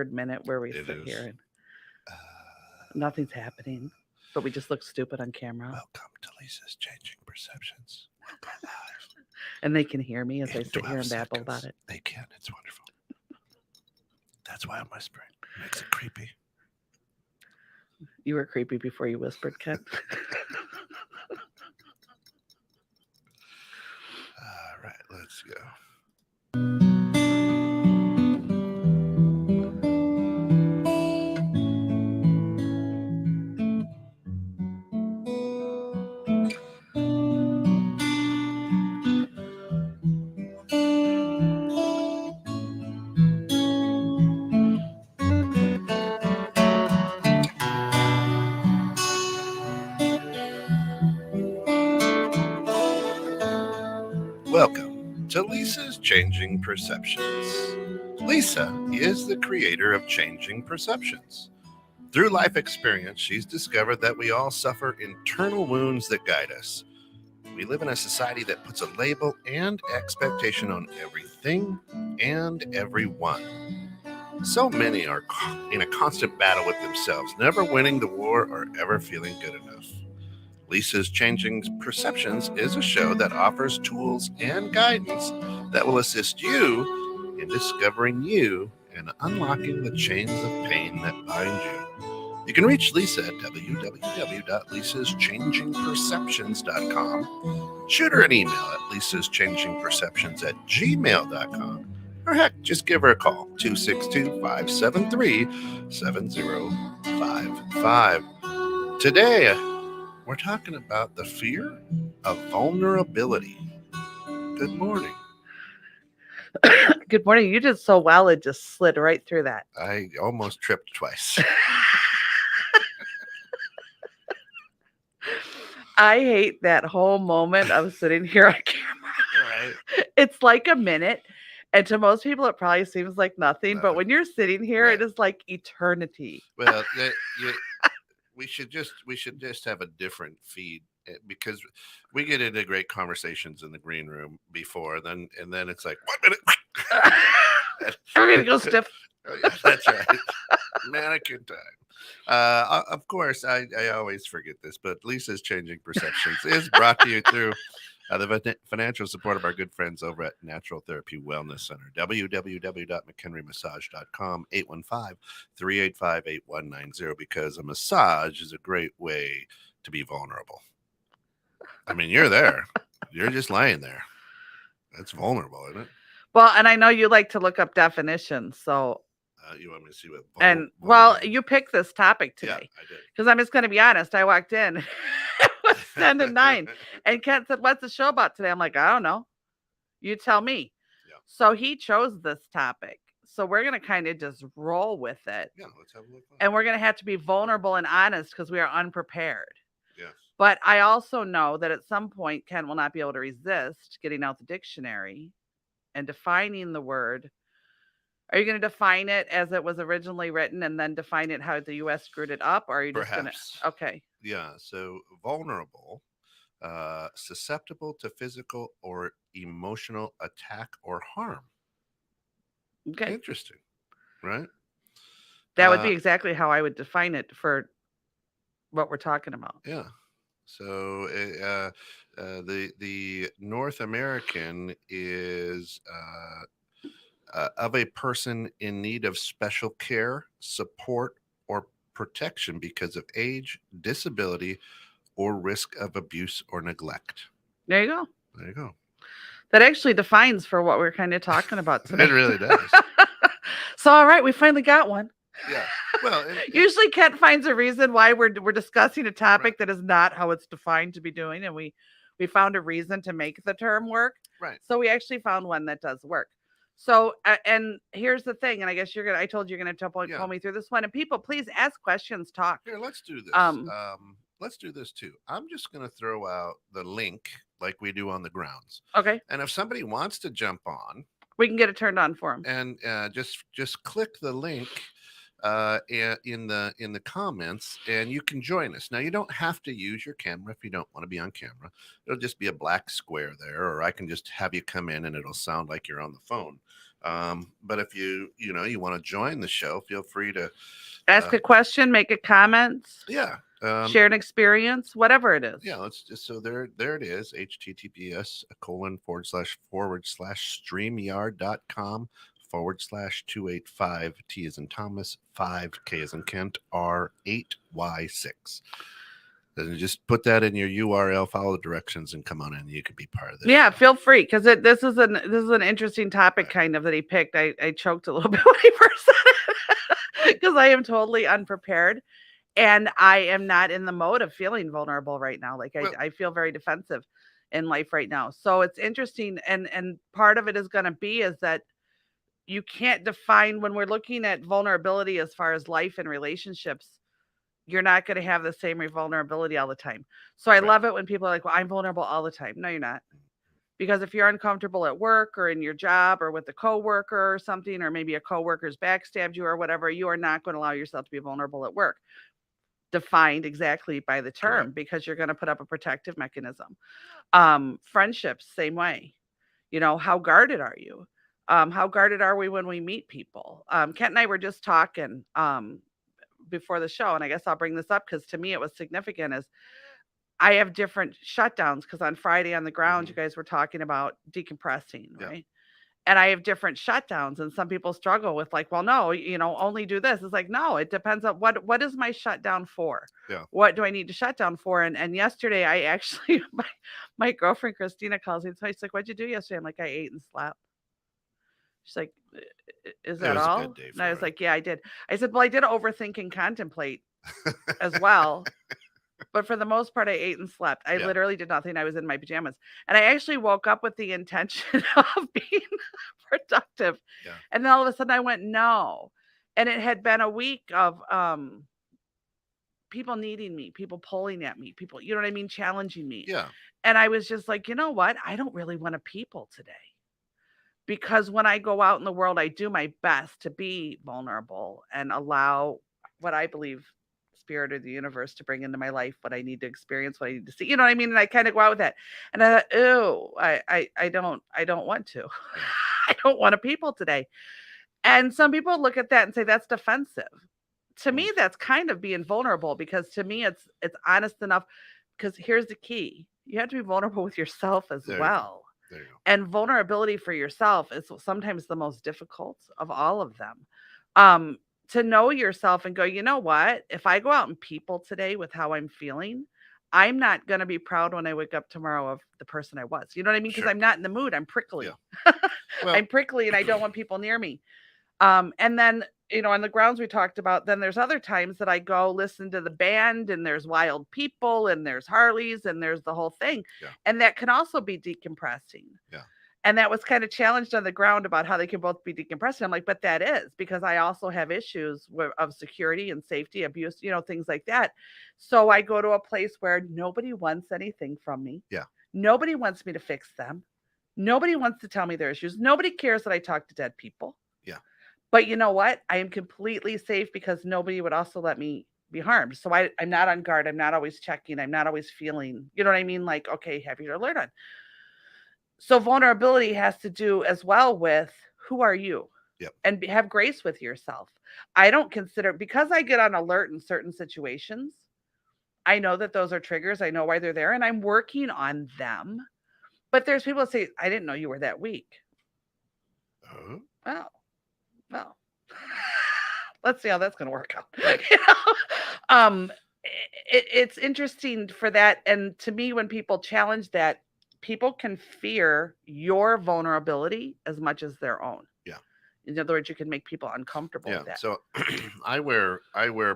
minute where we It sit is. here and Uh, nothing's happening, but we just look stupid on camera, Welcome to Lisa's Changing Perceptions. We'll go live and they can hear me as I in sit here 12 and babble about seconds. it. They can. It's wonderful. That's why I'm whispering. Makes it creepy. You were creepy before you whispered, Ken. All right, let's go. Welcome to Lisa's Changing Perceptions. Lisa is the creator of Changing Perceptions. Through life experience, she's discovered that we all suffer internal wounds that guide us. We live in a society that puts a label and expectation on everything and everyone. So many are in a constant battle with themselves, never winning the war or ever feeling good enough. Lisa's Changing Perceptions is a show that offers tools and guidance that will assist you in discovering you and unlocking the chains of pain that bind you. You can reach Lisa at www.lisaschangingperceptions.com. Shoot her an email at lisaschangingperceptions@gmail.com. Or heck, just give her a call, 262-573-7055. Today, we're talking about the fear of vulnerability. Good morning. Good morning. You did so well, it just slid right through that. I almost tripped twice. I hate that whole moment of sitting here on camera. Right? It's like a minute. And to most people, it probably seems like nothing. No. But when you're sitting here, Right. it is like eternity. Well, we should just have a different feed because we get into great conversations in the green room before and then it's like 1 minute. I'm going to go stiff. Oh, yeah, that's right. Mannequin time. Of course, I always forget this, but Lisa's Changing Perceptions is brought to you through the financial support of our good friends over at Natural Therapy Wellness Center. www.mchenrymassage.com, 815-385-8190, because a massage is a great way to be vulnerable. I mean, you're there. You're just lying there. That's vulnerable, isn't it? Well, and I know you like to look up definitions. So, You want me to see what and well, vulnerable- you picked this topic Yeah, today I did. because I'm just going to be honest. I walked in, it was 10 to 9, and Kent said, "What's the show about today?" I'm like, "I don't know. You tell me." Yeah. So he chose this topic. So we're going to kind of just roll with it. Yeah, let's have a look. And we're going to have to be vulnerable and honest because we are unprepared. Yes. But I also know that at some point, Ken will not be able to resist getting out the dictionary and defining the word. Are you going to define it as it was originally written and then define it how the U.S. screwed it up? Or are you just going Perhaps. to? Okay. Yeah, so vulnerable, susceptible to physical or emotional attack or harm. Okay. Interesting, right? That would be exactly how I would define it for what we're talking about. Yeah. So the North American is of a person in need of special care, support, or protection because of age, disability, or risk of abuse or neglect. There you go. There you go. That actually defines for what we're kind of talking about today. It really does. So, all right, we finally got one. Yeah. Well, usually Kent finds a reason why we're discussing a topic that is not how it's defined to be doing, and we found a reason to make the term work. Right. So we actually found one that does work. So and here's the thing, and I guess I told you you're gonna pull me through this one. And people, please ask questions, talk. Here, let's do this. Let's do this too. I'm just gonna throw out the link like we do on the grounds. Okay. And if somebody wants to jump on, we can get it turned on for them. And just click the link in the comments, and you can join us. Now, you don't have to use your camera if you don't want to be on camera. It'll just be a black square there, or I can just have you come in and it'll sound like you're on the phone. But if you want to join the show, feel free to Ask a question, make a comment, yeah. share an experience, whatever it is. Yeah, let's just so there it is. https://streamyard.com/285 T as in Thomas 5K as in Kent R8Y6. Then just put that in your URL, follow the directions, and come on in. You can be part of this. Yeah, show. feel free, because this is an interesting topic, kind of, that he picked. I choked a little bit when he first said it, because I am totally unprepared, and I am not in the mode of feeling vulnerable right now. Like I feel very defensive in life right now. So it's interesting, and part of it is going to be is that you can't define, when we're looking at vulnerability as far as life and relationships, you're not going to have the same vulnerability all the time. So I love it when people are like, well, I'm vulnerable all the time. No, you're not. Because if you're uncomfortable at work or in your job or with a coworker or something, or maybe a coworker's backstabbed you or whatever, you are not going to allow yourself to be vulnerable at work. Defined exactly by the term, because you're going to put up a protective mechanism. Friendships, same way. How guarded are you? How guarded are we when we meet people? Kent and I were just talking before the show, and I guess I'll bring this up because to me it was significant. Is I have different shutdowns, because on Friday on the ground, you guys were talking about decompressing, right? And I have different shutdowns, and some people struggle with like, well, no, only do this. It's like, no, it depends on what is my shutdown for? Yeah. What do I need to shut down for? And yesterday I actually, my girlfriend Christina calls me. So she's like, what'd you do yesterday? I'm like, I ate and slept. She's like, is that all? A good day for and I was her. like, yeah, I did. I said, well, I did overthink and contemplate as well. But for the most part, I ate and slept. I literally did nothing. I was in my pajamas. And I actually woke up with the intention of being productive. Yeah. And then all of a sudden I went, no. And it had been a week of people needing me, people pulling at me, people, you know what I mean, challenging me. Yeah. And I was just like, you know what? I don't really want a people today. Because when I go out in the world, I do my best to be vulnerable and allow what I believe spirit or the universe to bring into my life, what I need to experience, what I need to see. You know what I mean? And I kind of go out with that. And I thought, oh, I don't want to. I don't want a people today. And some people look at that and say that's defensive. To me, that's kind of being vulnerable, because to me it's honest enough. Because here's the key. You have to be vulnerable with yourself as well. There you go. And vulnerability for yourself is sometimes the most difficult of all of them. To know yourself and go, you know what? If I go out in people today with how I'm feeling, I'm not going to be proud when I wake up tomorrow of the person I was. You know what I mean? Because I'm not in the mood. I'm prickly. Yeah. Well, I'm prickly and I don't want people near me. And then, on the grounds we talked about, then there's other times that I go listen to the band, and there's wild people, and there's Harleys, and there's the whole thing. Yeah. And that can also be decompressing. Yeah. And that was kind of challenged on the ground about how they can both be decompressing. I'm like, but that is because I also have issues of security and safety, abuse, things like that. So I go to a place where nobody wants anything from me. Yeah. Nobody wants me to fix them. Nobody wants to tell me their issues. Nobody cares that I talk to dead people. Yeah. But you know what? I am completely safe because nobody would also let me be harmed. So I'm not on guard. I'm not always checking. I'm not always feeling, you know what I mean? Like, okay, have your alert on. So vulnerability has to do as well with who are you? Yep. And have grace with yourself. I don't consider, because I get on alert in certain situations, I know that those are triggers. I know why they're there, and I'm working on them. But there's people that say, I didn't know you were that weak. Well, let's see how that's going to work out. It's interesting for that. And to me, when people challenge that, people can fear your vulnerability as much as their own. Yeah. In other words, you can make people uncomfortable with that. So I wear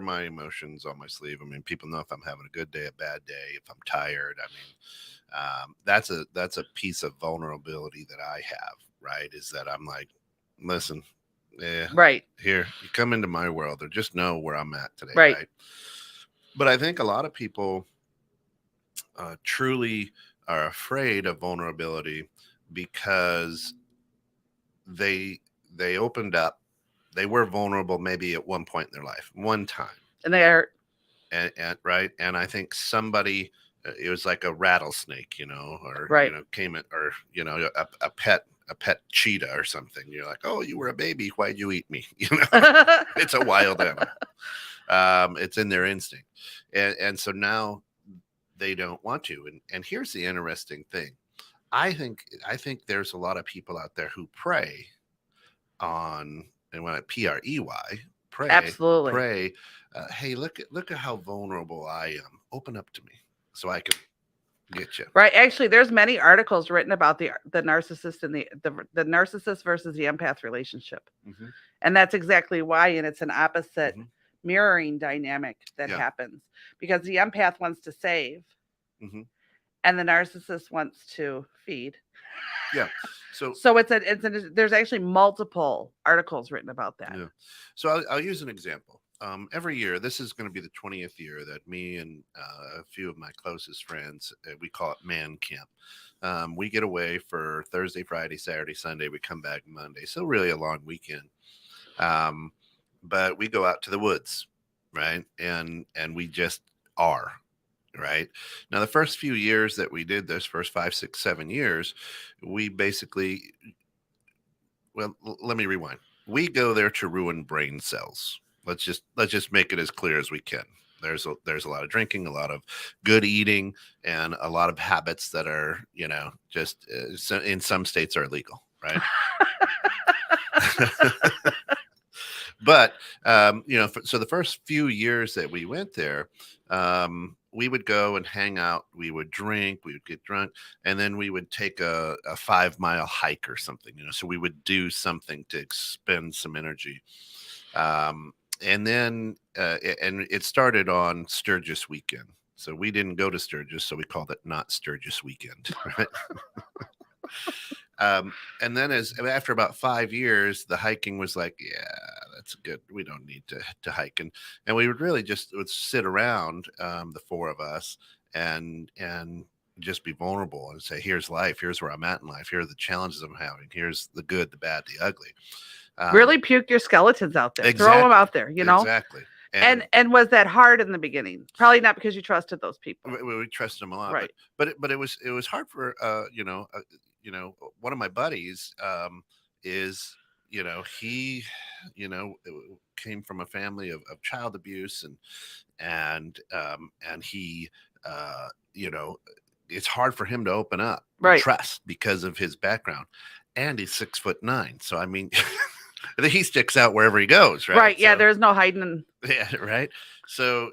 my emotions on my sleeve. I mean, people know if I'm having a good day, a bad day, if I'm tired. I mean, that's a piece of vulnerability that I have, right? Is that I'm like, listen, right here, you come into my world, or just know where I'm at today, right? But I think a lot of people truly are afraid of vulnerability because they opened up. They were vulnerable maybe at one point in their life, one time. And they are. And right. And I think somebody, it was like a rattlesnake, or, right. Came in, or, a pet a pet cheetah or something. You're like, oh, you were a baby. Why'd you eat me? It's a wild animal. It's in their instinct. And so now they don't want to. And here's the interesting thing. I think there's a lot of people out there who prey on, and when I prey, Absolutely. pray, hey, look at how vulnerable I am. Open up to me so I can get you. Right. Actually, there's many articles written about the narcissist and the narcissist versus the empath relationship. Mm-hmm. And that's exactly why. And it's an opposite Mm-hmm. mirroring dynamic that Yeah. happens because the empath wants to save Mm-hmm. and the narcissist wants to feed. Yeah. So So there's actually multiple articles written about that. yeah. So I'll use an example. Every year, this is going to be the 20th year that me and a few of my closest friends, we call it Man Camp. We get away for Thursday, Friday, Saturday, Sunday. We come back Monday. So really a long weekend. But we go out to the woods, right? And we just are. Right now, the first few years that we did this, first 5, 6, 7 years, we basically, well, let me rewind. We go there to ruin brain cells. Let's just make it as clear as we can. There's a lot of drinking, a lot of good eating, and a lot of habits that are, just in some states are illegal, right? But so the first few years that we went there, we would go and hang out. We would drink. We would get drunk, and then we would take a 5-mile hike or something. So we would do something to expend some energy. And then and it started on Sturgis weekend. So we didn't go to Sturgis, so we called it not Sturgis weekend. Right? And then after about 5 years, the hiking was like, yeah, that's good. We don't need to hike. And we would sit around, the four of us, and just be vulnerable and say, here's life. Here's where I'm at in life. Here are the challenges I'm having. Here's the good, the bad, the ugly. Really puke your skeletons out there. Exactly, throw them out there, Exactly. And was that hard in the beginning? Probably not because you trusted those people. We trusted them a lot, right? But it was hard for one of my buddies is he came from a family of child abuse, and he it's hard for him to open up and Right. trust because of his background, and he's 6'9", so I mean he sticks out wherever he goes, right? Right. Yeah, there's no hiding. Yeah, right. So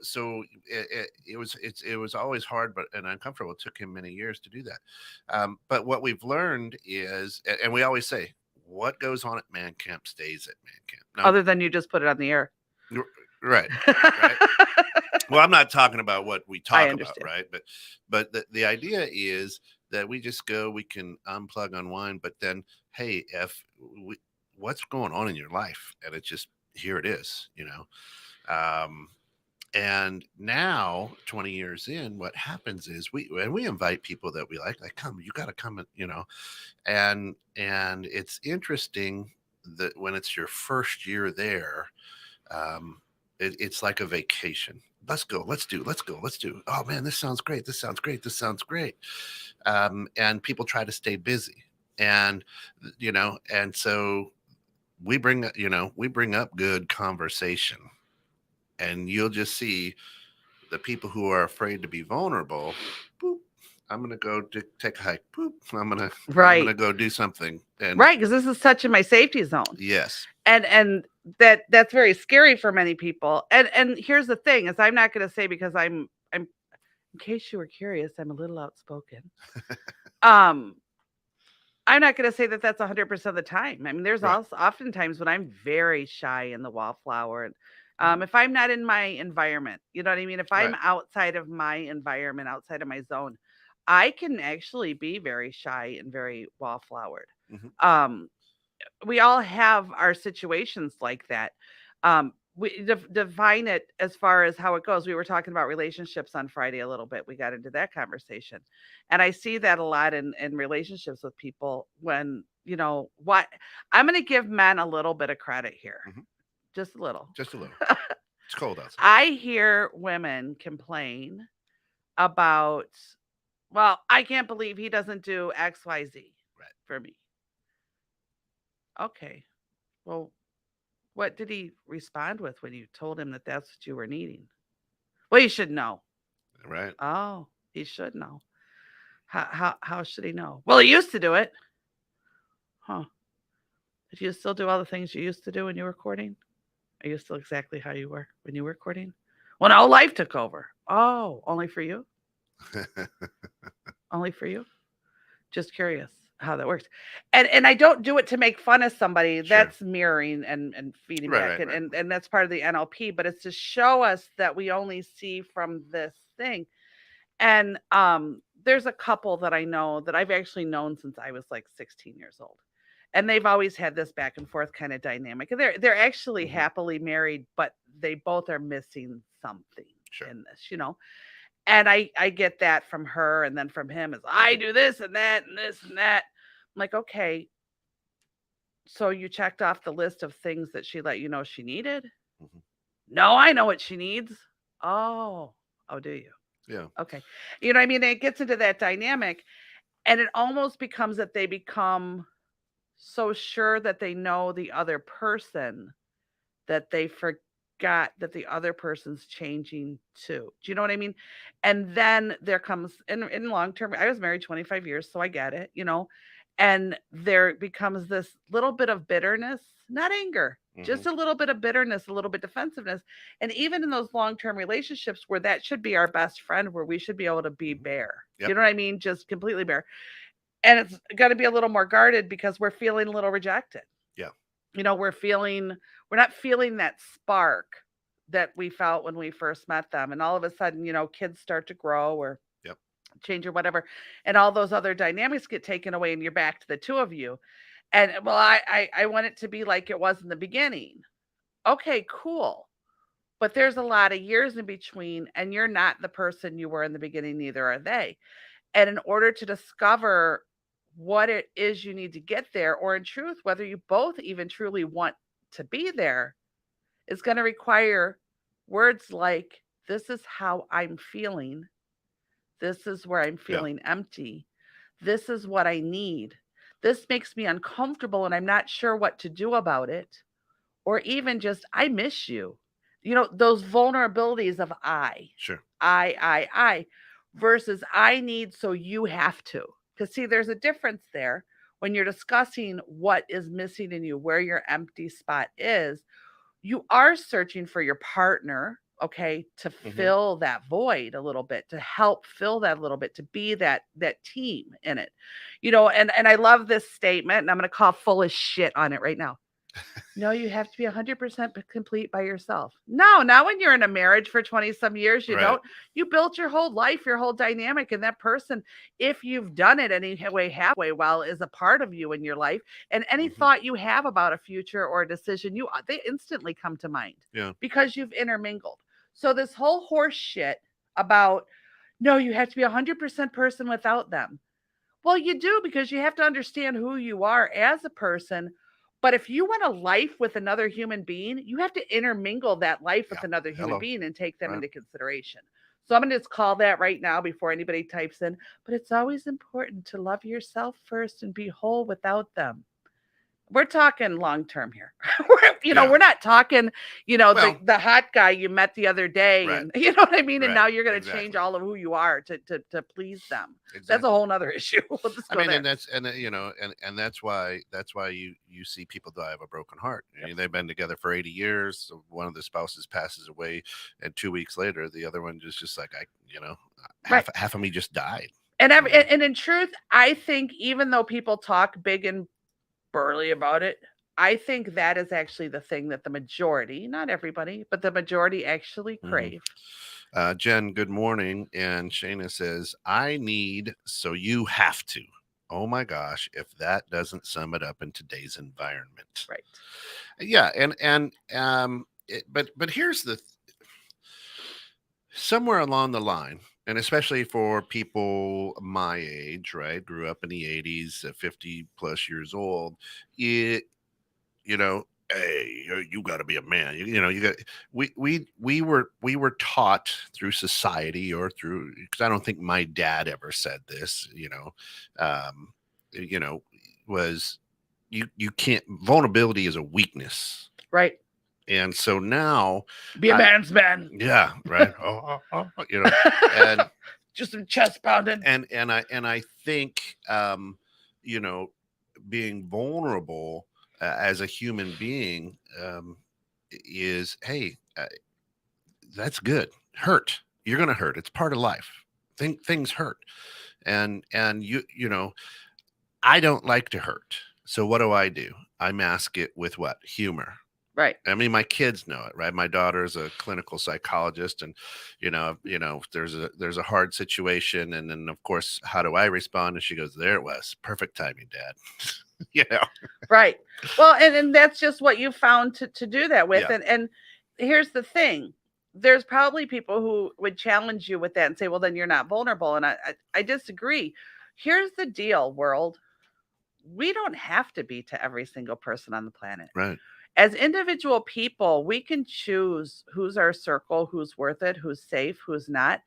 it was always hard, and uncomfortable. It took him many years to do that. But what we've learned is, and we always say, what goes on at Man Camp stays at Man Camp. Now, other than you just put it on the air. Right. Right. Well, I'm not talking about what we talk about, right? But the idea is that we just go, we can unplug, unwind, but then, hey, what's going on in your life? And it's just, here it is, and now 20 years in, what happens is we invite people that we like, come, you got to come, and it's interesting that when it's your first year there, it's like a vacation. Let's go. Let's do. Oh man, this sounds great. This sounds great. And people try to stay busy, and and so we bring up good conversation, and you'll just see the people who are afraid to be vulnerable. Boop, I'm gonna go take a hike. Boop, I'm gonna go do something. And right, because this is such in my safety zone. Yes. And that's very scary for many people. And here's the thing: is I'm not going to say, because I'm. In case you were curious, I'm a little outspoken. I'm not going to say that that's 100% of the time. I mean, there's also oftentimes when I'm very shy in the wallflower, and if I'm not in my environment, you know what I mean? If I'm outside of my environment, outside of my zone, I can actually be very shy and very wallflowered. Mm-hmm. We all have our situations like that. We define it as far as how it goes. We were talking about relationships on Friday a little bit. We got into that conversation. And I see that a lot in relationships with people when, what I'm going to give men a little bit of credit here. Mm-hmm. Just a little. Just a little. It's cold outside. I hear women complain about, well, I can't believe he doesn't do XYZ for me. Okay. Well, what did he respond with when you told him that that's what you were needing? Well, you should know. Right. Oh, he should know. How should he know? Well, he used to do it. Huh. Did you still do all the things you used to do when you were courting? Are you still exactly how you were when you were courting? Well, now life took over. Oh, only for you? Only for you? Just curious how that works. And I don't do it to make fun of somebody. Sure. That's mirroring and feeding Right, back. right, And, right. and and that's part of the NLP, but it's to show us that we only see from this thing. And there's a couple that I know that I've actually known since I was like 16 years old. And they've always had this back and forth kind of dynamic. And they're actually Hmm. happily married, but they both are missing something Sure. in this, And I get that from her and then from him is I Hmm. do this and that and this and that. I'm like, okay, so you checked off the list of things that she let you know she needed? Hmm. No, I know what she needs. Oh, oh, do you? Yeah. Okay. You know what I mean? It gets into that dynamic and it almost becomes that they become so sure that they know the other person that they forgot that the other person's changing too. Do you know what I mean? And then there comes in long term, I was married 25 years, so I get it. And there becomes this little bit of bitterness, not anger, Hmm. just a little bit of bitterness, a little bit defensiveness. And even in those long term relationships where that should be our best friend, where we should be able to be Hmm. bare. Yep. You know what I mean? Just completely bare. And it's got to be a little more guarded because we're feeling a little rejected. Yeah. We're not feeling that spark that we felt when we first met them. And all of a sudden, kids start to grow or Yep. change or whatever. And all those other dynamics get taken away and you're back to the two of you. And well, I want it to be like it was in the beginning. Okay, cool. But there's a lot of years in between, and you're not the person you were in the beginning, neither are they. And in order to discover what it is you need to get there, or in truth, whether you both even truly want to be there, is going to require words like, this is how I'm feeling. This is where I'm Yeah. feeling empty. This is what I need. This makes me uncomfortable and I'm not sure what to do about it. Or even just, I miss you. Those vulnerabilities of Sure. I, versus I need, so you have to. Because, see, there's a difference there when you're discussing what is missing in you, where your empty spot is. You are searching for your partner, okay, to Hmm. fill that void a little bit, to help fill that a little bit, to be that team in it. And I love this statement, and I'm going to call full of shit on it right now. No, you have to be 100% complete by yourself. No, not when you're in a marriage for 20 some years. You Right. don't. You built your whole life, your whole dynamic, and that person, if you've done it any way halfway well, is a part of you in your life. And any Hmm. thought you have about a future or a decision, they instantly come to mind Yeah. because you've intermingled. So this whole horse shit about no, you have to be 100% person without them. Well, you do because you have to understand who you are as a person. But if you want a life with another human being, you have to intermingle that life Yeah. with another human Hello. being and take them Right. into consideration. So I'm going to just call that right now before anybody types in. But it's always important to love yourself first and be whole without them. We're talking long term here. Yeah. We're not talking, the Well. the hot guy you met the other day, Right. and you know what I mean. And Right. now you're going to change Exactly. all of who you are to please them. That's a Exactly. whole nother issue. We'll just I go mean, there. and that's why you see people die of a broken heart. Yep. They've been together for 80 years. So one of the spouses passes away, and 2 weeks later, the other one just like Right. half of me just died. And You know. and in truth, I think even though people talk big and burly about it, I think that is actually the thing that the majority, not everybody, but the majority actually Hmm. crave. Jen, good morning. And Shayna says, I need, so you have to. Oh my gosh, if that doesn't sum it up in today's environment. Right. Yeah, but here's the somewhere along the line, and especially for people my age, right, grew up in the 80s, 50 plus years old, it hey, you got to be a man. You got we were taught through society or through, because I don't think my dad ever said this, um, you know, was you can't, vulnerability is a weakness. Right. And so now, Be a man's man. yeah, right. And just some chest pounding. And I think, you know, being vulnerable as a human being, is, hey, that's good. Hurt. You're gonna hurt. It's part of life. Things hurt, and I don't like to hurt. So what do? I mask it with what? Humor. Right. I mean, my kids know it, right? My daughter's a clinical psychologist, and there's a hard situation, and then of course, how do I respond? And she goes, "There it was, perfect timing, Dad." Right. Well, and that's just what you found to do that with, Yeah. and here's the thing: there's probably people who would challenge you with that and say, "Well, then you're not vulnerable," and I disagree. Here's the deal, world: we don't have to be to every single person on the planet. Right. As individual people, we can choose who's our circle, who's worth it, who's safe, who's not.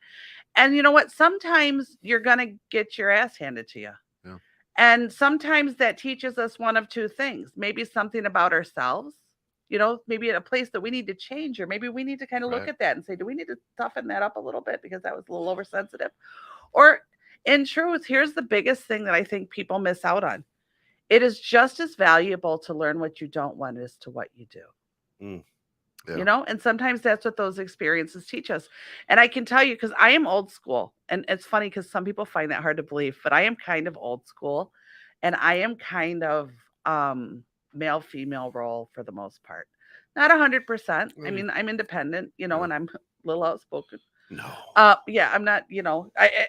And you know what? Sometimes you're going to get your ass handed to you. Yeah. And sometimes that teaches us one of two things: maybe something about ourselves, maybe at a place that we need to change, or maybe we need to kind of look Right. at that and say, do we need to toughen that up a little bit because that was a little oversensitive? Or in truth, here's the biggest thing that I think people miss out on: it is just as valuable to learn what you don't want as to what you do. Mm, yeah. And sometimes that's what those experiences teach us. And I can tell you, because I am old school, and it's funny because some people find that hard to believe, but I am kind of old school, and I am kind of male female role for the most part. Not 100%. I mean, I'm independent, Yeah. and I'm a little outspoken. No. Yeah, I'm not,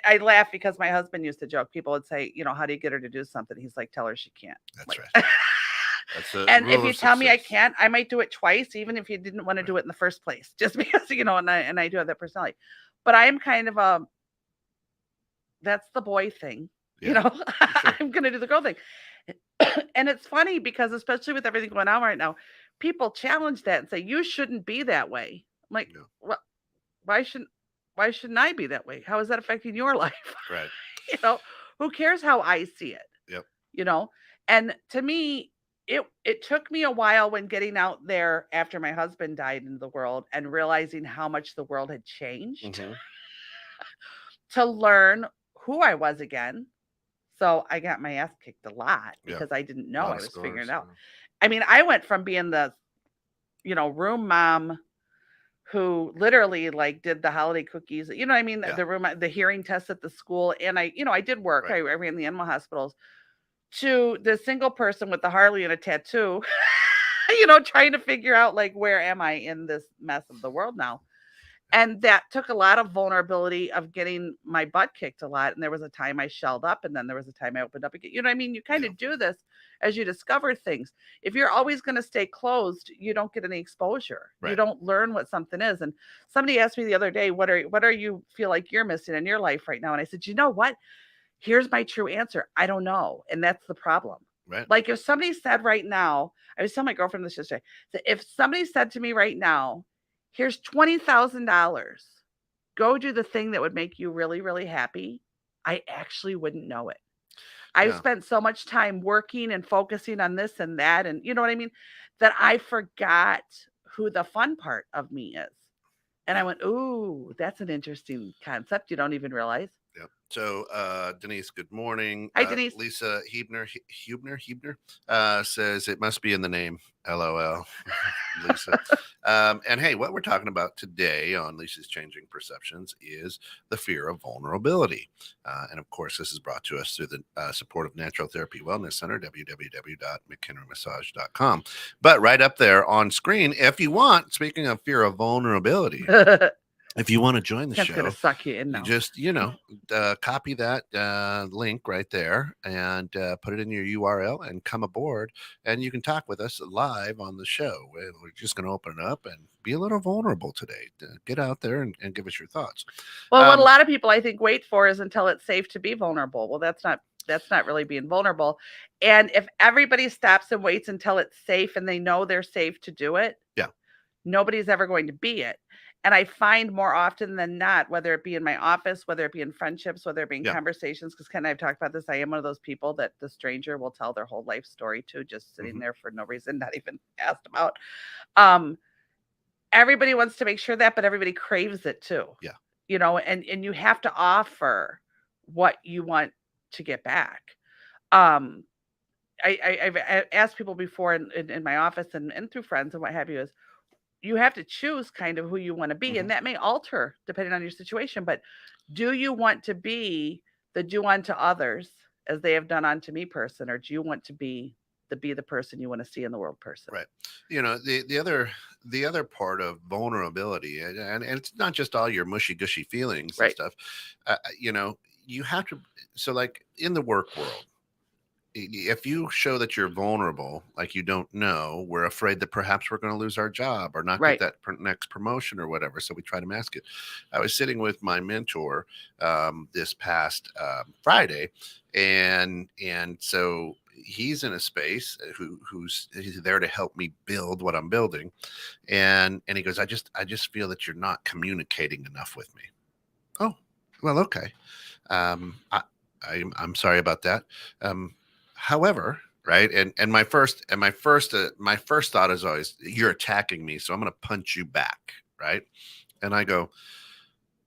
I laugh because my husband used to joke. People would say, how do you get her to do something? He's like, tell her she can't. That's Like, right. That's a and if rule you of tell me I success. can't, I might do it twice, even if you didn't want to do it in the first place, just because, and I do have that personality. But I am kind of that's the boy thing, Yeah. Sure. I'm going to do the girl thing. And it's funny because, especially with everything going on right now, people challenge that and say, you shouldn't be that way. I'm like, Yeah. well, why shouldn't I be that way? How is that affecting your life? Right. you know, who cares how I see it? Yep. You know? And to me, it took me a while when getting out there after my husband died into the world and realizing how much the world had changed Mm-hmm. to learn who I was again. So I got my ass kicked a lot Yeah. because I didn't A know. lot I of was figuring scars. it out. I mean, I went from being the, room mom who literally like did the holiday cookies, I mean, Yeah. the hearing tests at the school. And I did work. Right. I ran the animal hospitals, to the single person with the Harley and a tattoo, trying to figure out like, where am I in this mess of the world now? And that took a lot of vulnerability of getting my butt kicked a lot. And there was a time I shelled up, and then there was a time I opened up again. You know what I mean? You kind of do this as you discover things. If you're always going to stay closed, you don't get any exposure. Right. You don't learn what something is. And somebody asked me the other day, what are you feel like you're missing in your life right now? And I said, you know what? Here's my true answer: I don't know. And that's the problem. Right. Like, if somebody said right now, I was telling my girlfriend this yesterday, that if somebody said to me right now, here's $20,000, go do the thing that would make you really, really happy, I actually wouldn't know it. I've Yeah. spent so much time working and focusing on this and that, and you know what I mean, that I forgot who the fun part of me is. And I Yeah. went, ooh, that's an interesting concept. You don't even realize. Yep. So, Denise, good morning. Hi, Denise. Lisa Hebner says it must be in the name. LOL. Lisa. And hey, what we're talking about today on Lisa's Changing Perceptions is the fear of vulnerability. And of course, this is brought to us through the support of Natural Therapy Wellness Center, www.mchenrymmassage.com. But right up there on screen, if you want, speaking of fear of vulnerability, if you want to join the That's show, gonna suck you in you now. just, copy that link right there and put it in your URL and come aboard, and you can talk with us live on the show. We're just going to open it up and be a little vulnerable today. Get out there and give us your thoughts. Well, what a lot of people, I think, wait for is until it's safe to be vulnerable. Well, that's not really being vulnerable. And if everybody stops and waits until it's safe and they know they're safe to do it, Yeah. Nobody's ever going to be it. And I find more often than not, whether it be in my office, whether it be in friendships, whether it be in Yeah. conversations, because Ken and I've talked about this, I am one of those people that the stranger will tell their whole life story to, just sitting Hmm. there for no reason, not even asked about. Um, Everybody wants to make sure that, but everybody craves it too. Yeah. And you have to offer what you want to get back. Um, I've asked people before in my office and through friends and what have you, is you have to choose kind of who you want to be, Hmm. and that may alter depending on your situation. But do you want to be the do unto others as they have done unto me person, or do you want to be the person you want to see in the world person? Right. The other part of vulnerability, and it's not just all your mushy gushy feelings and Right. stuff. You know, you have to. So, like in the work world, if you show that you're vulnerable, like you don't know, we're afraid that perhaps we're going to lose our job or not get Right. that next promotion or whatever. So we try to mask it. I was sitting with my mentor this past Friday, and so he's in a space who's he's there to help me build what I'm building, and he goes, I just feel that you're not communicating enough with me. Oh, well, okay. I'm sorry about that. Um, However, right, and my first thought is always, you're attacking me, so I'm going to punch you back, right? And I go,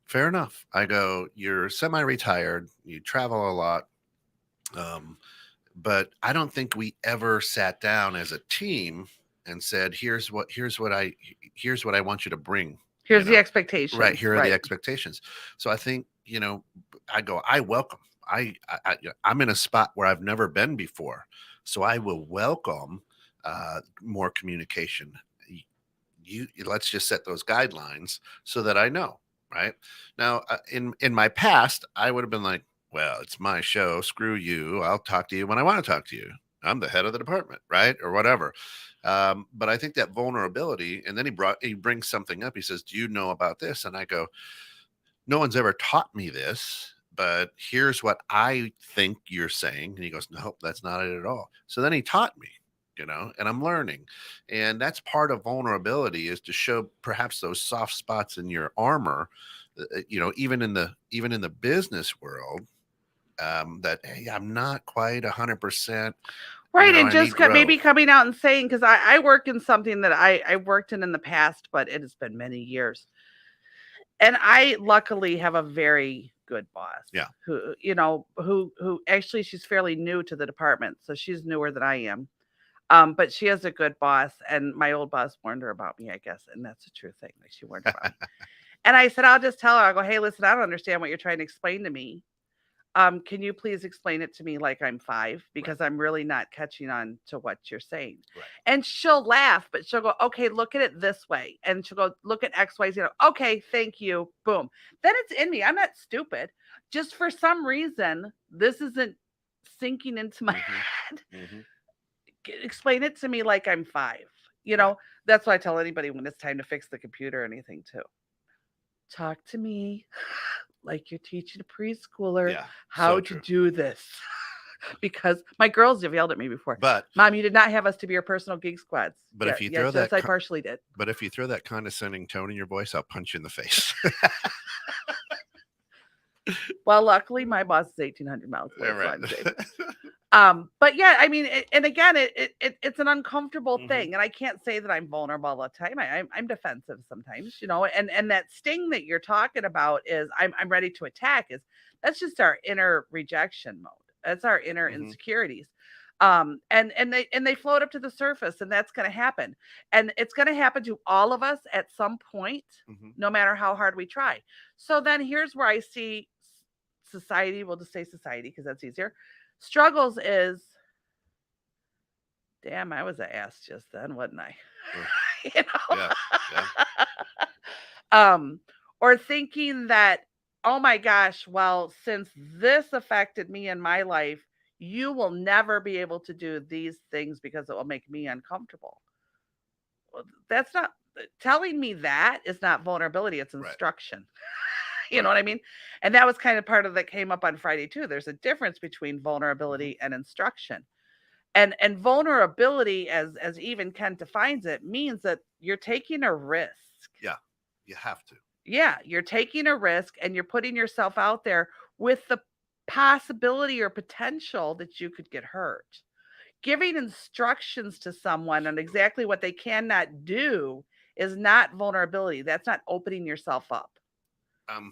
fair enough. I go, you're semi-retired, you travel a lot, um, but I don't think we ever sat down as a team and said, here's what I want you to bring. You Here's the know, right expectations. here are the Right. expectations. So I think, I go, I welcome. I'm in a spot where I've never been before, so I will welcome more communication. Let's just set those guidelines so that I know. Right now, in my past, I would have been like, well, it's my show. Screw you. I'll talk to you when I want to talk to you. I'm the head of the department, right, or whatever. But I think that vulnerability, and then he brings something up. He says, "Do you know about this?" And I go, no one's ever taught me this, but here's what I think you're saying. And he goes, nope, that's not it at all. So then he taught me, and I'm learning. And that's part of vulnerability, is to show perhaps those soft spots in your armor, even in the business world, that, hey, I'm not quite 100%, Right. And I need just maybe growth. coming out and saying, because I work in something that I worked in the past, but it has been many years. And I luckily have a very good boss Yeah. who actually, she's fairly new to the department, so she's newer than I am. But she has a good boss, and my old boss warned her about me, I guess, and that's a true thing. Like, she warned her about me. And I said, I'll just tell her, I'll go, hey, listen, I don't understand what you're trying to explain to me. Can you please explain it to me like I'm 5? Right. Because I'm really not catching on to what you're saying. Right. And she'll laugh, but she'll go, okay, look at it this way. And she'll go, look at X, Y, Z. Okay, thank you. Boom. Then it's in me. I'm not stupid. Just for some reason, this isn't sinking into my head. Mm-hmm. Explain it to me like I'm 5. You Right. know, that's why I tell anybody when it's time to fix the computer or anything too. Talk to me like you're teaching a preschooler Yeah. how So to true. do this. Because my girls have yelled at me before. But Mom, you did not have us to be your personal gig squads. but Yeah, if you throw yes, yes, that I partially did. but if you throw that condescending tone in your voice, I'll punch you in the face. Well, luckily my boss is 1,800 miles away, so Right. I'm safe. But yeah, I mean, and again, it's an uncomfortable Mhm. thing, and I can't say that I'm vulnerable all the time. I'm defensive sometimes, and that sting that you're talking about is I'm ready to attack. That's just our inner rejection mode. That's our inner Mhm. insecurities. And they float up to the surface, and that's going to happen, and it's going to happen to all of us at some point, Mhm. no matter how hard we try. So then here's where I see society. We'll just say society because that's easier. Struggles is, damn, I was an ass just then, wasn't I? Mm. you know? Yeah. Yeah. um, or thinking that, oh my gosh, well, since this affected me in my life, you will never be able to do these things because it will make me uncomfortable. Well, that's not telling me that is not vulnerability, it's Right. instruction. You know Right. what I mean? And that was kind of part of that came up on Friday too. There's a difference between Mhm. vulnerability and instruction. And vulnerability, as even Ken defines it, means that you're taking a risk. Yeah, you have to. Yeah, you're taking a risk and you're putting yourself out there with the possibility or potential that you could get hurt. Giving instructions to someone on exactly what they cannot do is not vulnerability. That's not opening yourself up. Um,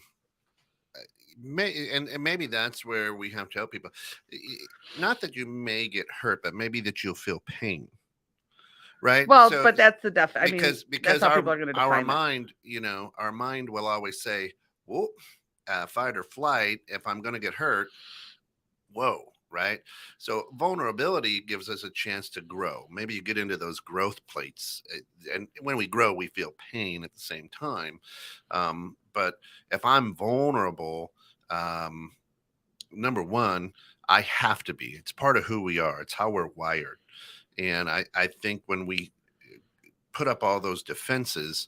and maybe that's where we have to help people. Not that you may get hurt, but maybe that you'll feel pain, right? Well, So but that's the I mean, that's because how people are going to our define it. mind, our mind will always say, "Whoa, fight or flight." If I'm going to get hurt, whoa, right? So vulnerability gives us a chance to grow. Maybe you get into those growth plates, and when we grow, we feel pain at the same time. But if I'm vulnerable, um, number one, I have to be. It's part of who we are. It's how we're wired. And I think when we put up all those defenses,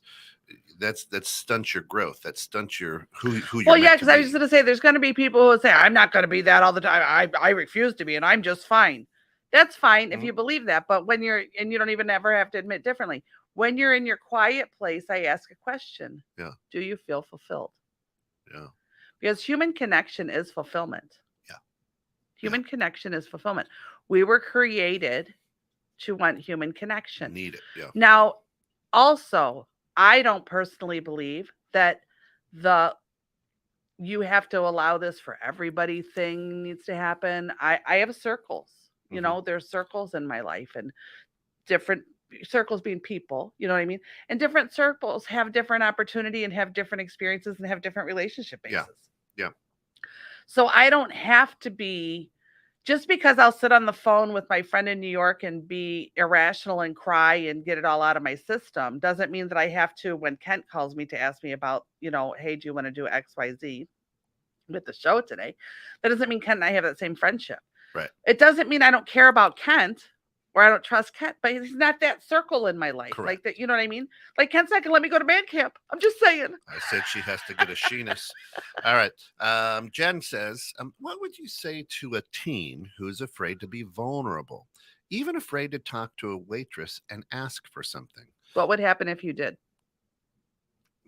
that stunts your growth. That stunts your who you're Well, yeah, meant to because I was be. going to say there's going to be people who will say, I'm not going to be that all the time. I refuse to be, and I'm just fine. That's fine if Mhm. you believe that. But when you're, and you don't even ever have to admit differently, when you're in your quiet place, I ask a question. Yeah, Do you feel fulfilled? yeah, Because human connection is fulfillment. yeah, yeah. Human connection is fulfillment. We were created to want human connection. Need it. Yeah. Now, also, I don't personally believe that the you have to allow this for everybody thing needs to happen. I have circles. Hmm. There's circles in my life and different circles being people, you know what I mean? And different circles have different opportunity and have different experiences and have different relationship Yeah, bases. yeah, So I don't have to be just because I'll sit on the phone with my friend in New York and be irrational and cry and get it all out of my system doesn't mean that I have to when Kent calls me to ask me about, hey, do you want to do XYZ with the show today? That doesn't mean Kent and I have that same friendship. right. It doesn't mean I don't care about Kent or I don't trust Kent, but he's not that circle in my life. Like that, Correct. you know what I mean? Like Kent's not gonna let me go to band camp. I'm just saying. I said she has to get a sheenus. All right. Jen says, what would you say to a teen who's afraid to be vulnerable, even afraid to talk to a waitress and ask for something? What would happen if you did?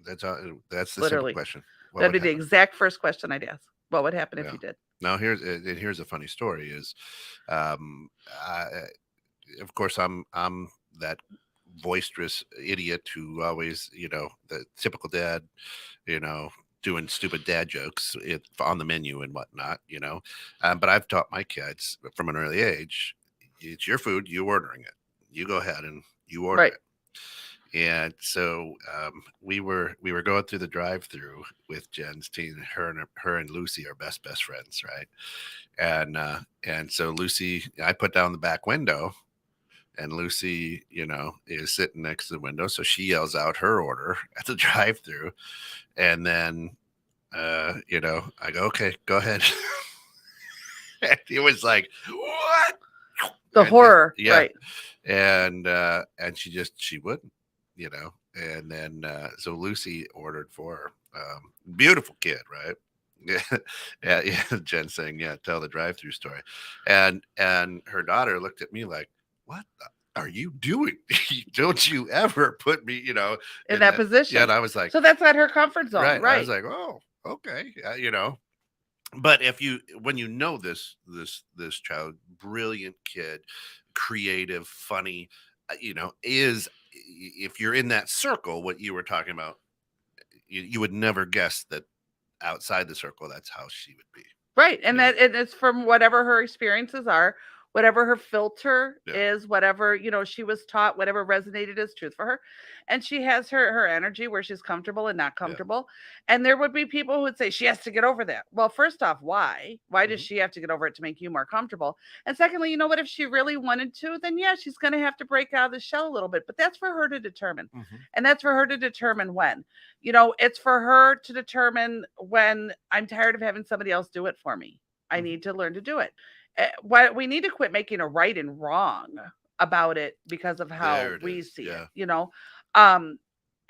That's the simple Literally. question. What That'd would be the happen? exact first question I'd ask. What would happen if Yeah. you did? Now here's a funny story. Is um, I, of course I'm that boisterous idiot who always the typical dad, you know doing stupid dad jokes on the menu and whatnot. But I've taught my kids from an early age, it's your food, you ordering it, you go ahead and you order Right. it. And so we were going through the drive-through with Jen's teen. Her and Lucy are best friends, right? And so Lucy, I put down the back window, and Lucy, is sitting next to the window, so she yells out her order at the drive-through, and then I go, okay, go ahead. And he was like, what? The And just, horror. yeah, Right. and she wouldn't, and then so Lucy ordered for her. Beautiful kid, right? Yeah, yeah. Jen saying, yeah, tell the drive-through story, and her daughter looked at me like, what are you doing? Don't you ever put me, In in that that. Yeah, and position. I was like, So that's not her comfort zone. right. I was Right. like, oh, okay, But when this child, brilliant kid, creative, funny, is, if you're in that circle, what you were talking about, you would never guess that outside the circle, that's how she would be. Right. And Yeah, that and it's from whatever her experiences are, whatever her filter yeah, is, whatever, she was taught, whatever resonated as truth for her. And she has her energy where she's comfortable and not yeah. comfortable. And there would be people who would say she has to get over that. Well, first off, why? Why does Hmm. she have to get over it to make you more comfortable? And secondly, you know what? If she really wanted to, then yeah, she's going to have to break out of the shell a little bit. But that's for her to determine. Hmm. And that's for her to determine when. It's for her to determine when I'm tired of having somebody else do it for me. I Hmm. need to learn to do it. What we need to quit making a right and wrong about it because of how There it we is. see it, Yeah. um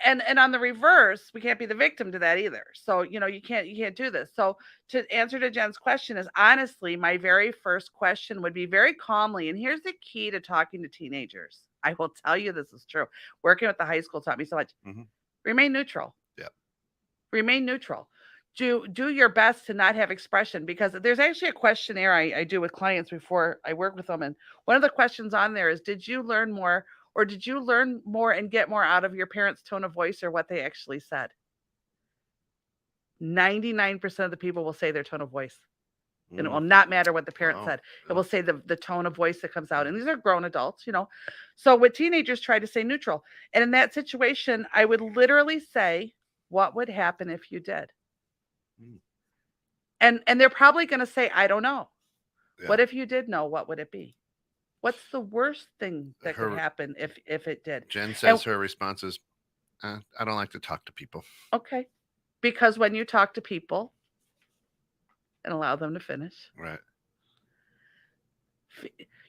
and on the reverse, we can't be the victim to that either. So, you can't do this. So, to answer to Jen's question is honestly, my very first question would be very calmly, and here's the key to talking to teenagers. I will tell you this is true. Working with the high school taught me so much. Mhm. Remain neutral. Yeah. Remain neutral. Do your best to not have expression, because there's actually a questionnaire I do with clients before I work with them. And one of the questions on there is, did you learn more, or did you learn more and get more out of your parents' tone of voice or what they actually said? 99% of the people will say their tone of voice. And it will not matter what the parent Wow. said. It Yeah. will say the tone of voice that comes out. And these are grown adults, you know. So with teenagers, try to stay neutral. And in that situation, I would literally say, what would happen if you did? Mm. And they're probably going to say, I don't know. Yeah. What if you did know? What would it be? What's the worst thing that could Her happen if it did? Jen And says her response is, I don't like to talk to people. okay, because when you talk to people and allow them to finish, Right.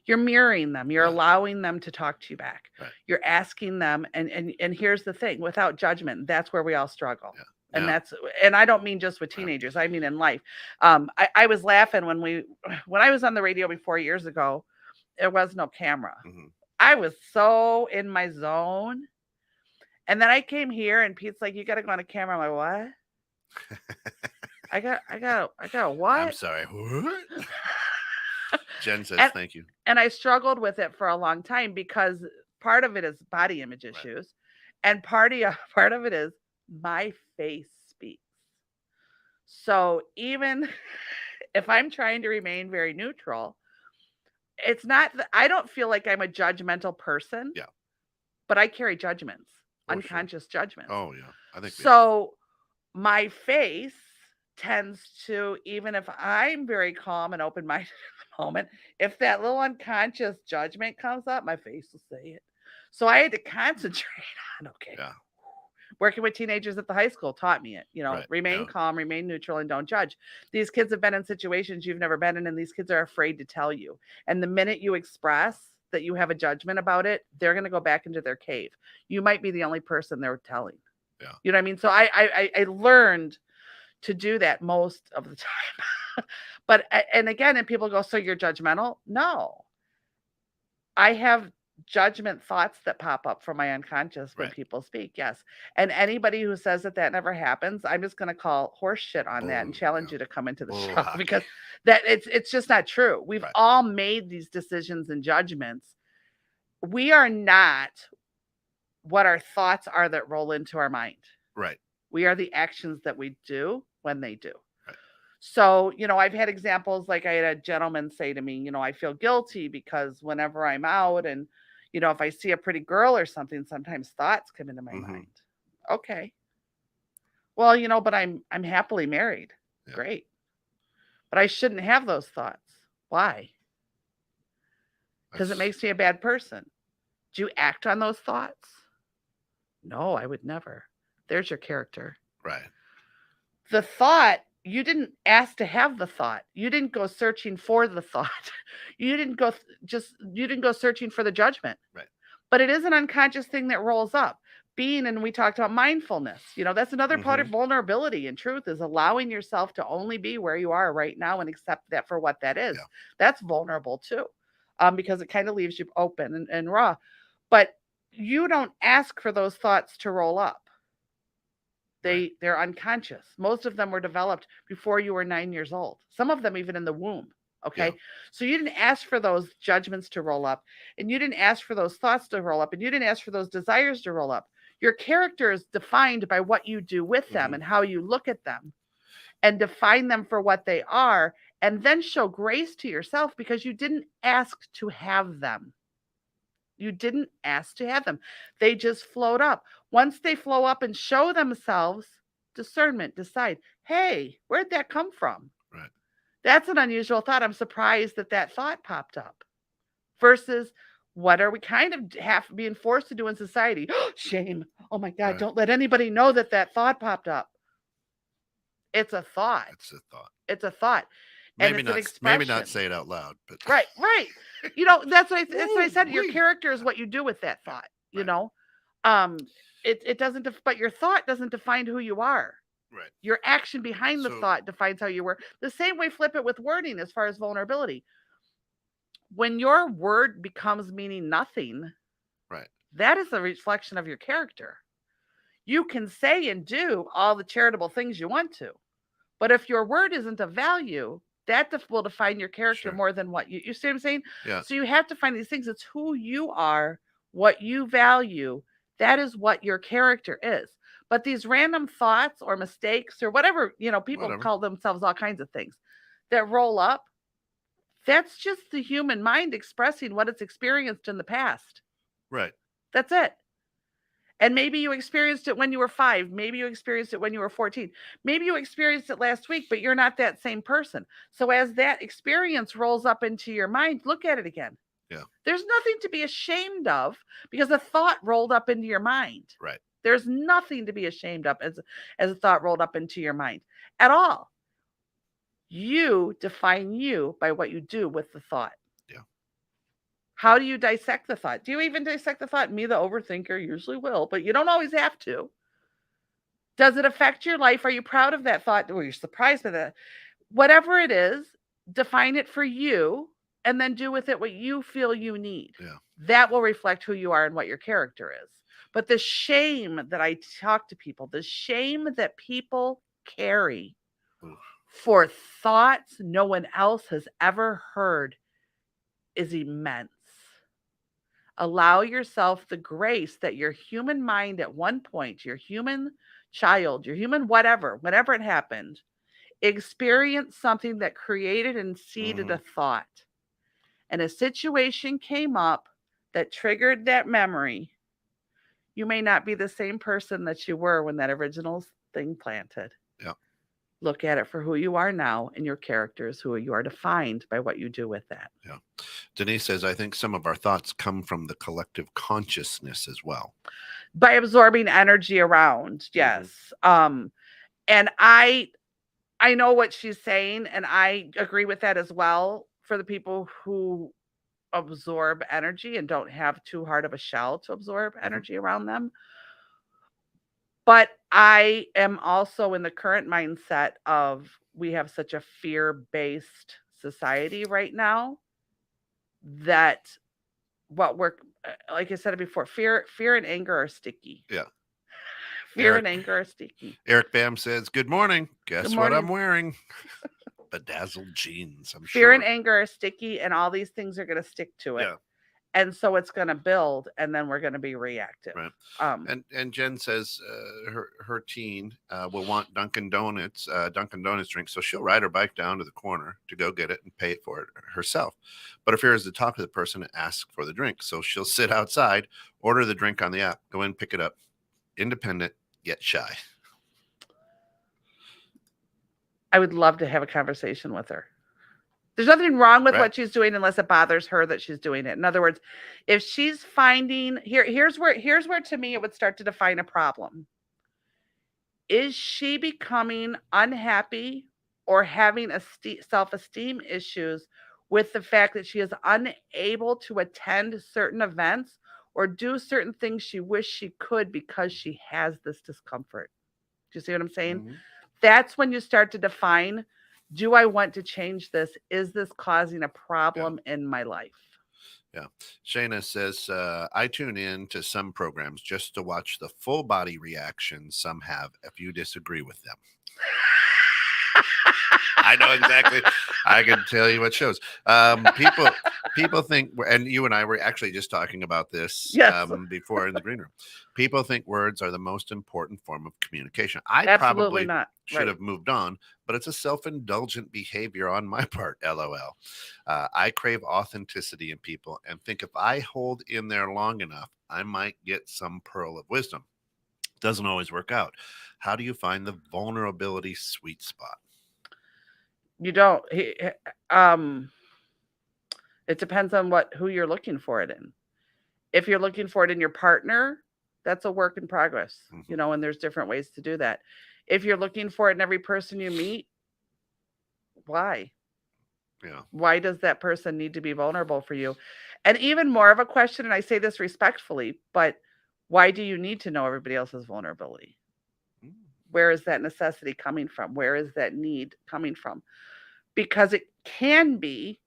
you're mirroring them. You're Yes. allowing them to talk to you back. Right. You're asking them, and here's the thing: without judgment, that's where we all struggle. Yeah. And Yeah. and I don't mean just with Right. teenagers. I mean in life. I was laughing when I was on the radio before years ago. There was no camera. Mhm. I was so in my zone. And then I came here and Pete's like, you got to go on a camera. I'm like, what? I got what? I'm sorry. What? Jen says, And, thank you. and I struggled with it for a long time, because part of it is body image issues. And part of it is my face speaks. So even if I'm trying to remain very neutral, it's not that I don't feel like I'm a judgmental person. Yeah. But I carry judgments, Oh, unconscious judgments. Oh, yeah. I think So my face tends to, even if I'm very calm and open minded at the moment, if that little unconscious judgment comes up, my face will say it. So I had to concentrate on, okay. Yeah. Working with teenagers at the high school taught me it. Right, Remain yeah. calm, remain neutral, and don't judge. These kids have been in situations you've never been in, and these kids are afraid to tell you. And the minute you express that you have a judgment about it, they're going to go back into their cave. You might be the only person they're telling. Yeah. You know what I mean? So I learned to do that most of the time. But, and again, and people go, so you're judgmental? No. I have judgment thoughts that pop up from my unconscious when Right. people speak. Yes. And anybody who says that never happens, I'm just going to call horse shit on that and challenge you to come into the show, hockey. because that it's just not true. We've Right. all made these decisions and judgments. We are not what our thoughts are that roll into our mind. Right. We are the actions that we do when they do. Right. So, I've had examples, like I had a gentleman say to me, I feel guilty because whenever I'm out and, if I see a pretty girl or something, sometimes thoughts come into my mind. Okay. Well, but I'm happily married. Yeah. Great. But I shouldn't have those thoughts. Why? Because it makes me a bad person. Do you act on those thoughts? No, I would never. There's your character. Right. The thought, you didn't ask to have the thought. You didn't go searching for the thought. You didn't go searching for the judgment. Right. But it is an unconscious thing that rolls up. And we talked about mindfulness. That's another part of vulnerability and truth, is allowing yourself to only be where you are right now and accept that for what that is. Yeah. That's vulnerable too, because it kind of leaves you open and raw. But you don't ask for those thoughts to roll up. They're unconscious. Most of them were developed before you were 9 years old. Some of them even in the womb. Okay. Yeah. So you didn't ask for those judgments to roll up, and you didn't ask for those thoughts to roll up, and you didn't ask for those desires to roll up. Your character is defined by what you do with them and how you look at them, and define them for what they are, and then show grace to yourself because you didn't ask to have them. You didn't ask to have them. They just float up. Once they flow up and show themselves, discernment, decide, hey, where'd that come from? Right. That's an unusual thought. I'm surprised that thought popped up. Versus, what are we kind of being forced to do in society? Shame. Oh my God, don't let anybody know that thought popped up. It's a thought. It's a thought. It's a thought. Maybe and it's not. an expression. Maybe not say it out loud, but Right. That's what I said. Your character is what you do with that thought. It doesn't. But your thought doesn't define who you are. Right. Your action behind the thought defines how you were. The same way, flip it with wording as far as vulnerability. When your word becomes meaning nothing, That is a reflection of your character. You can say and do all the charitable things you want to, but if your word isn't of value, that will define your character Sure. more than what you see what I'm saying? Yeah. So you have to find these things. It's who you are, what you value. That is what your character is. But these random thoughts or mistakes or whatever, people Whatever. call themselves all kinds of things that roll up, that's just the human mind expressing what it's experienced in the past. Right. That's it. And maybe you experienced it when you were 5. Maybe you experienced it when you were 14. Maybe you experienced it last week, but you're not that same person. So as that experience rolls up into your mind, look at it again. Yeah. There's nothing to be ashamed of because a thought rolled up into your mind. Right. There's nothing to be ashamed of as a thought rolled up into your mind at all. You define you by what you do with the thought. Yeah. How do you dissect the thought? Do you even dissect the thought? Me, the overthinker, usually will, but you don't always have to. Does it affect your life? Are you proud of that thought? Or you're surprised by that? Whatever it is, define it for you and then do with it what you feel you need. Yeah. That will reflect who you are and what your character is. But the shame that I talk to people, the shame that people carry for thoughts no one else has ever heard is immense. Allow yourself the grace that your human mind at one point, your human child, your human whatever, whenever it happened, experienced something that created and seeded a thought. And a situation came up that triggered that memory. You may not be the same person that you were when that original thing planted. Yeah. Look at it for who you are now, and your character is who you are, defined by what you do with that. Yeah. Denise says, I think some of our thoughts come from the collective consciousness as well. By absorbing energy around, yes. And I know what she's saying, and I agree with that as well for the people who absorb energy and don't have too hard of a shell to absorb energy around them. But I am also in the current mindset of we have such a fear-based society right now that what we're like I said it before, fear and anger are sticky. Yeah. Fear and anger are sticky. Eric Bam says, good morning. Guess what I'm morning. wearing? Bedazzled jeans, I'm Fear sure. and anger are sticky, and all these things are going to stick to it. Yeah. And so it's going to build, and then we're going to be reactive. Right. And Jen says her teen will want Dunkin' Donuts drink, so she'll ride her bike down to the corner to go get it and pay for it herself. But her fear is to talk to the person and ask for the drink, so she'll sit outside, order the drink on the app, go in, pick it up. Independent, yet shy. I would love to have a conversation with her. There's nothing wrong with what she's doing unless it bothers her that she's doing it. In other words, if she's finding here's where to me it would start to define a problem. Is she becoming unhappy or having self-esteem issues with the fact that she is unable to attend certain events or do certain things she wished she could because she has this discomfort? Do you see what I'm saying? That's when you start to define, do I want to change this? Is this causing a problem in my life? Yeah. Shayna says, I tune in to some programs just to watch the full body reactions some have if you disagree with them. I know exactly. I can tell you what shows. People think, and you and I were actually just talking about this before in the green room. People think words are the most important form of communication. I Absolutely probably not. should have moved on, but it's a self-indulgent behavior on my part. LOL. I crave authenticity in people and think if I hold in there long enough, I might get some pearl of wisdom. Doesn't always work out. How do you find the vulnerability sweet spot? You don't. It depends on who you're looking for it in. If you're looking for it in your partner, that's a work in progress, and there's different ways to do that. If you're looking for it in every person you meet, why? Yeah. Why does that person need to be vulnerable for you? And even more of a question, and I say this respectfully, but why do you need to know everybody else's vulnerability? Where is that necessity coming from? Where is that need coming from? Because it can be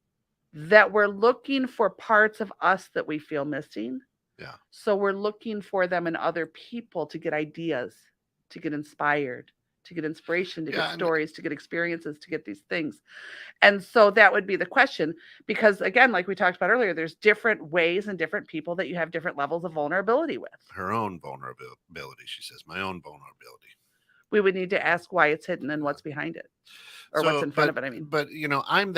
that we're looking for parts of us that we feel missing. Yeah. So we're looking for them in other people to get ideas, to get inspired, to get inspiration, to get Yeah. And stories, to get experiences, to get these things. And so that would be the question. Because again, like we talked about earlier, there's different ways and different people that you have different levels of vulnerability with. her own vulnerability, she says, my own vulnerability. We would need to ask why it's hidden and what's behind it, or what's So, in front of it. I mean, I'm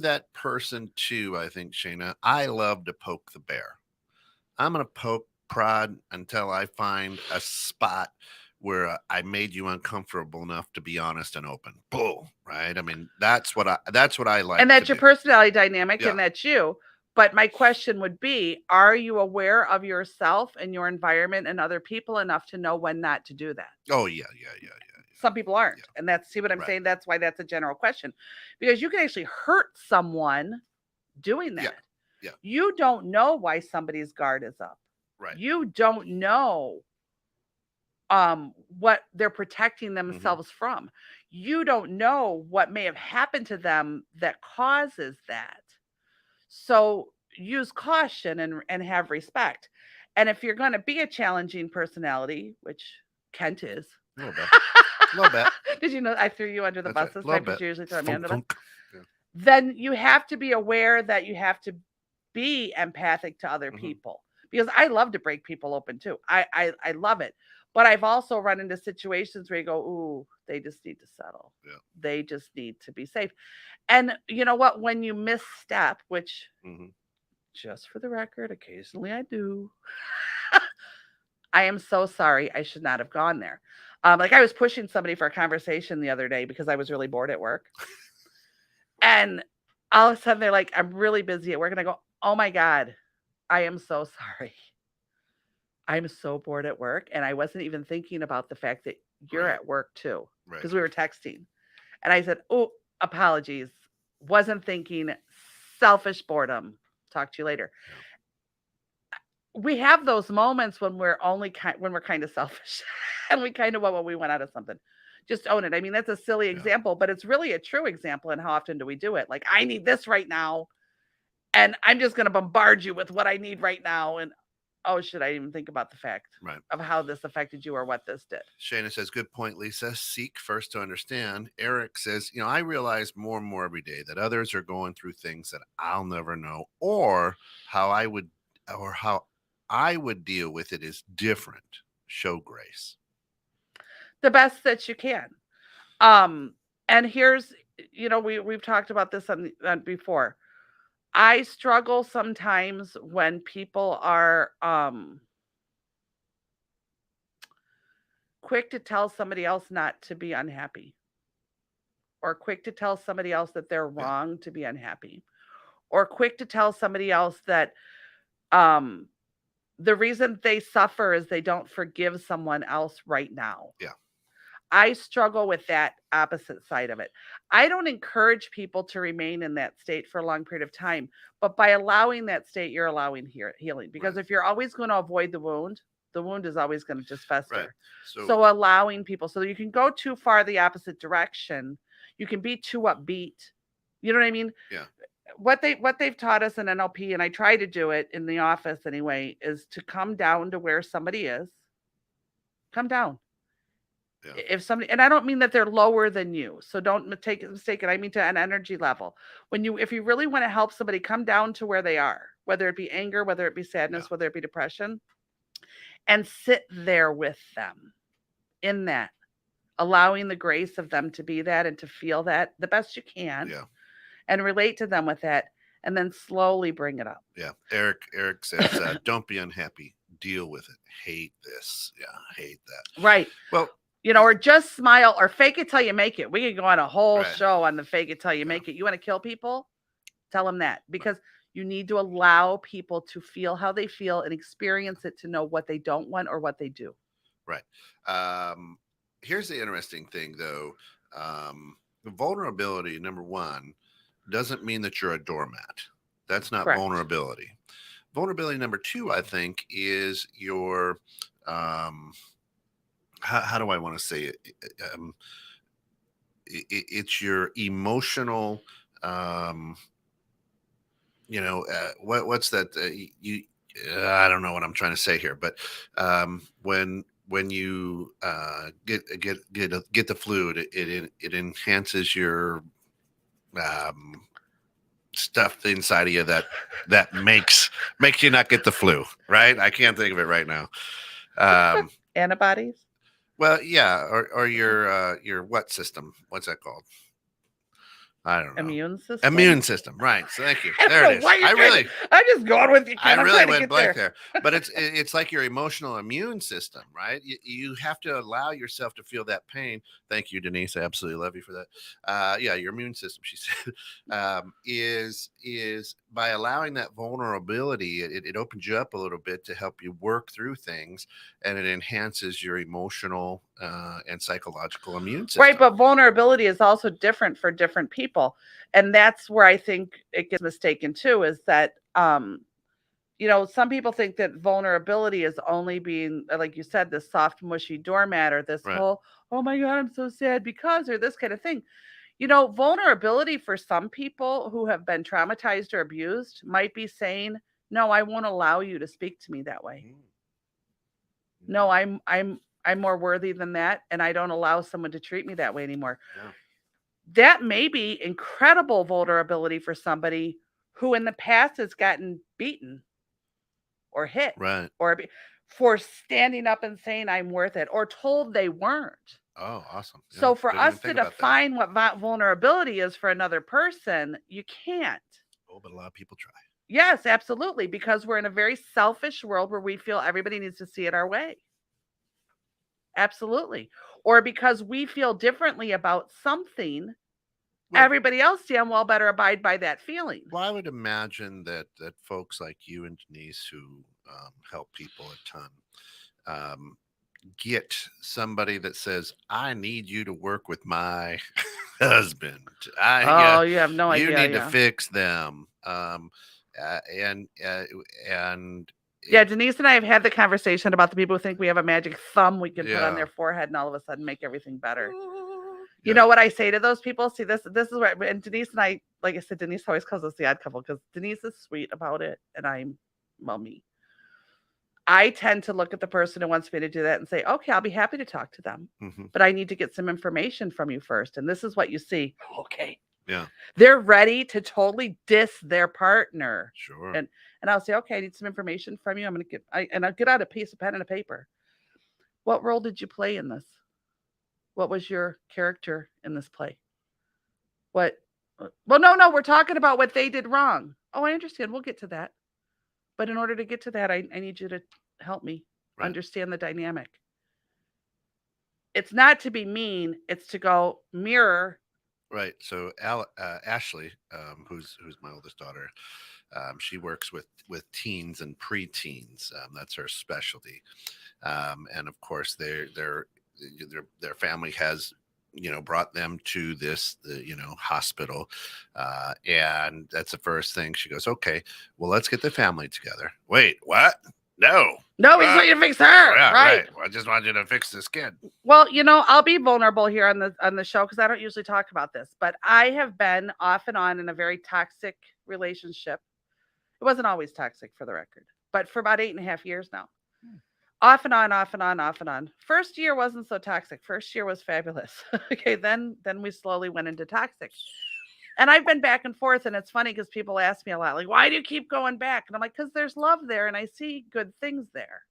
that person too. I think, Shayna, I love to poke the bear. I'm gonna poke prod until I find a spot where I made you uncomfortable enough to be honest and open. Bull, right? I mean, that's what I and like to that's your do. personality dynamic Yeah. and that's you. But my question would be, are you aware of yourself and your environment and other people enough to know when not to do that? Oh yeah, yeah, yeah, yeah, Some people aren't. yeah. And that's, see what I'm Right. saying? That's why that's a general question. Because you can actually hurt someone doing Yeah. that. Yeah. You don't know why somebody's guard is up. Right. You don't know what they're protecting Mm-hmm. themselves from. You don't know what may have happened to them that causes that. So use caution and have respect. And if you're going to be a challenging personality, which Kent is, A little bit. A little bit. did you know I threw you under the That's bus right. this A little time because bit. you usually throw me Thunk, under the bus? thunk. Yeah. Then you have to be aware that you have to be empathic to other Mm-hmm. people, because I love to break people open too. I love it. But I've also run into situations where you go, ooh, they just need to settle. Yeah. They just need to be safe. And you know what? When you misstep, which Mm-hmm. just for the record, occasionally I do, I am so sorry. I should not have gone there. Like I was pushing somebody for a conversation the other day because I was really bored at work. And all of a sudden they're like, I'm really busy at work. And I go, oh my God, I am so sorry. I'm so bored at work. And I wasn't even thinking about the fact that you're Right. at work too, Right. because we were texting. And I said, oh, apologies. Wasn't thinking, selfish boredom. Talk to you later. Yeah. We have those moments when when we're kind of selfish and we kind of want what we want out of something. Just own it. I mean, that's a silly Yeah. example, but it's really a true example. And how often do we do it? Like, I need this right now, and I'm just going to bombard you with what I need right now. And oh, should I even think about the fact Right. of how this affected you or what this did? Shayna says, good point, Lisa. Seek first to understand. Eric says, I realize more and more every day that others are going through things that I'll never know, or how I would or how I would deal with it is different. Show grace. The best that you can. Um, and here's, we've talked about this on before. I struggle sometimes when people are quick to tell somebody else not to be unhappy, or quick to tell somebody else that they're Yeah. wrong to be unhappy, or quick to tell somebody else that um the reason they suffer is they don't forgive someone else right now. Yeah. I struggle with that opposite side of it. I don't encourage people to remain in that state for a long period of time, but by allowing that state, you're allowing healing. Because Right. if you're always going to avoid the wound is always going to just fester. Right. So allowing people, so you can go too far the opposite direction. You can be too upbeat. You know what I mean? Yeah. What they've taught us in NLP, and I try to do it in the office anyway, is to come down to where somebody is. Come down. Yeah. If somebody, and I don't mean that they're lower than you, so don't take it mistaken. I mean to an energy level. If you really want to help somebody, come down to where they are, whether it be anger, whether it be sadness, Yeah. whether it be depression, and sit there with them in that, allowing the grace of them to be that and to feel that the best you can, Yeah. and relate to them with that, and then slowly bring it up. Yeah. Eric says, don't be unhappy. Deal with it. Hate this. Yeah. Hate that. Right. Well, or just smile or fake it till you make it. We could go on a whole Right. show on the fake it till you make it. You want to kill people? Tell them that, because you need to allow people to feel how they feel and experience it to know what they don't want or what they do. Right. Here's the interesting thing, though. The vulnerability, number one, doesn't mean that you're a doormat. That's not Correct. vulnerability. Vulnerability number two, I think, is your how do I want to say it? It's your emotional. What's that? I don't know what I'm trying to say here, but when you get the flu, it enhances your um, stuff inside of you that makes you not get the flu, right? I can't think of it right now. Um, Antibodies? well, yeah, or your what system? What's that called? I don't know. Immune system? Immune system, right? So thank you. I don't There it know is. why you're trying to. I'm just going with you, I Ken. I'm really trying to went get blank there. there, but it's like your emotional immune system, right? You have to allow yourself to feel that pain. Thank you, Denise. I absolutely love you for that. Yeah, your immune system, she said, is by allowing that vulnerability, it opens you up a little bit to help you work through things, and it enhances your emotional and psychological immune system. Right, but vulnerability is also different for different people. And that's where I think it gets mistaken too, is that some people think that vulnerability is only being, like you said, this soft, mushy doormat or this Right. whole, oh my God, I'm so sad because, or this kind of thing. Vulnerability for some people who have been traumatized or abused might be saying, no, I won't allow you to speak to me that way. No, I'm more worthy than that, and I don't allow someone to treat me that way anymore. Yeah. That may be incredible vulnerability for somebody who in the past has gotten beaten or hit Right. or for standing up and saying I'm worth it or told they weren't. Oh, awesome. Yeah. So for Didn't even us to think about that. define what vulnerability is for another person, you can't. Oh, but a lot of people try. Yes, absolutely, because we're in a very selfish world where we feel everybody needs to see it our way. Absolutely. Or because we feel differently about something, Well, everybody else damn well better abide by that feeling. well, I would imagine that folks like you and Denise, who help people a ton, um, get somebody that says, "I need you to work with my husband. Yeah, Oh, you have no you idea. need to Yeah. fix them." Uh, and uh, and Yeah, it, Denise and I have had the conversation about the people who think we have a magic thumb we can put on yeah, their forehead and all of a sudden make everything better. You yeah, know what I say to those people? See, this is where, and Denise and I, like I said, Denise always calls us the odd couple because Denise is sweet about it, and I'm, well, me. I tend to look at the person who wants me to do that and say, okay, I'll be happy to talk to them, hmm, but I need to get some information from you first. And this is what you see. Okay. yeah, They're ready to totally diss their partner. sure, And I'll say, okay, I need some information from you. I'll get out a piece of pen and a paper. What role did you play in this? What was your character in this play? What? Well, no, we're talking about what they did wrong. Oh, I understand. We'll get to that. But in order to get to that, I need you to help me right, understand the dynamic. It's not to be mean, it's to go mirror. right. So Ashley, who's my oldest daughter, she works with teens and preteens. That's her specialty. And of course their family has brought them to this hospital, and that's the first thing she goes, okay, well, let's get the family together. Wait, what? No. No, we just want you to fix her, Yeah, right? right. I just want you to fix this kid. Well, I'll be vulnerable here on the show because I don't usually talk about this, but I have been off and on in a very toxic relationship. It wasn't always toxic, for the record, but for about 8.5 years now. Off and on, off and on, off and on. First year wasn't so toxic. First year was fabulous. Okay, then we slowly went into toxic. And I've been back and forth, and it's funny because people ask me a lot, like, why do you keep going back? And I'm like, because there's love there, and I see good things there.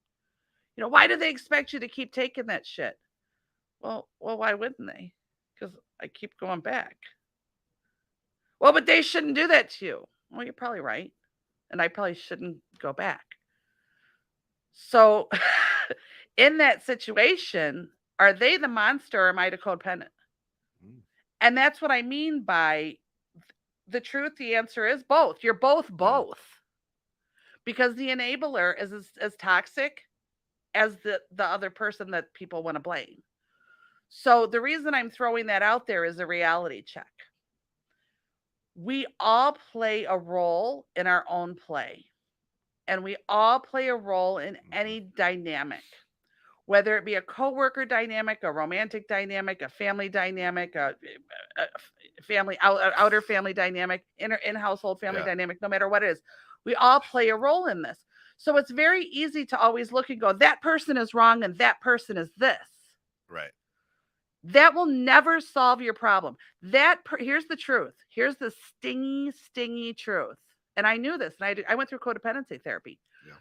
Why do they expect you to keep taking that shit? Well, why wouldn't they? Because I keep going back. Well, but they shouldn't do that to you. Well, you're probably right, and I probably shouldn't go back. So, in that situation, are they the monster or am I the codependent? Mm. And that's what I mean by the truth. The answer is both. You're both. Because the enabler is as toxic as the other person that people want to blame. So the reason I'm throwing that out there is a reality check. We all play a role in our own play, and we all play a role in any dynamic, whether it be a coworker dynamic, a romantic dynamic, a family dynamic, a family outer family dynamic, in household family Yeah. dynamic, no matter what it is. We all play a role in this. So it's very easy to always look and go, that person is wrong and that person is this. Right. That will never solve your problem. Here's the truth. Here's the stingy truth. And I knew this, and I went through codependency therapy. Yeah.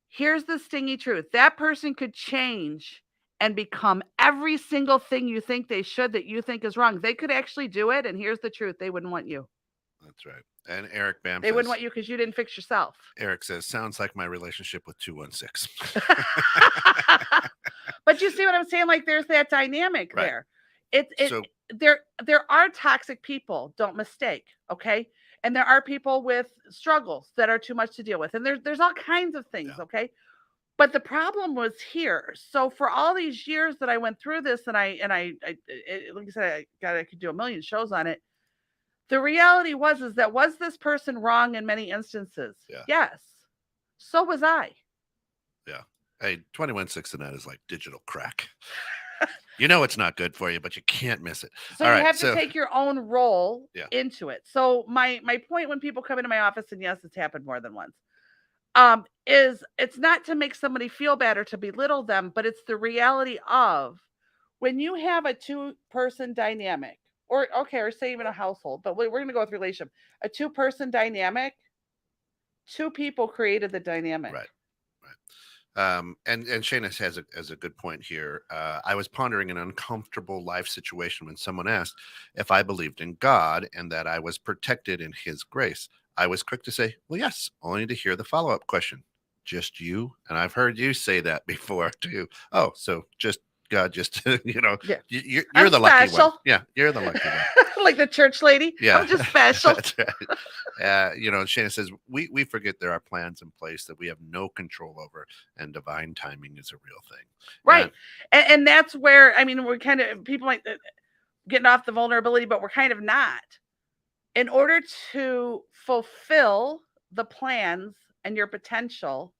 Here's the stingy truth. That person could change and become every single thing you think they should that you think is wrong. They could actually do it, and here's the truth. They wouldn't want you. That's right. And Eric Bam They wouldn't says, want you because you didn't fix yourself. Eric says, sounds like my relationship with 216. But you see what I'm saying? Like there's that dynamic Right. there. So There are toxic people, don't mistake, okay? And there are people with struggles that are too much to deal with. And there's all kinds of things, Yeah. okay? But the problem was here. So for all these years that I went through this, and I like I said, I could do a million shows on it. The reality was this person wrong in many instances? Yeah. Yes. So was I. Yeah. Hey, 21.6 in that is like digital crack. You know it's not good for you, but you can't miss it. So All you right, have to take your own role Yeah. into it. So my point when people come into my office, and yes, it's happened more than once, is it's not to make somebody feel bad or to belittle them, but it's the reality of when you have a two-person dynamic, or say even a household, but we're going to go with relationship, a two-person dynamic, two people created the dynamic. Right. And Shana has a good point here. I was pondering an uncomfortable life situation when someone asked if I believed in God and that I was protected in His grace. I was quick to say, well, yes, only to hear the follow-up question. Just you? And I've heard you say that before too. Oh, so just God, just Yeah. you're the lucky special. one. Yeah, you're the lucky one. Like the church lady. Yeah. I'm just special. That's right. Shana says, we forget there are plans in place that we have no control over, and divine timing is a real thing. Right. And that's where, I mean, we're kind of, people might getting off the vulnerability, but we're kind of not. In order to fulfill the plans and your potential,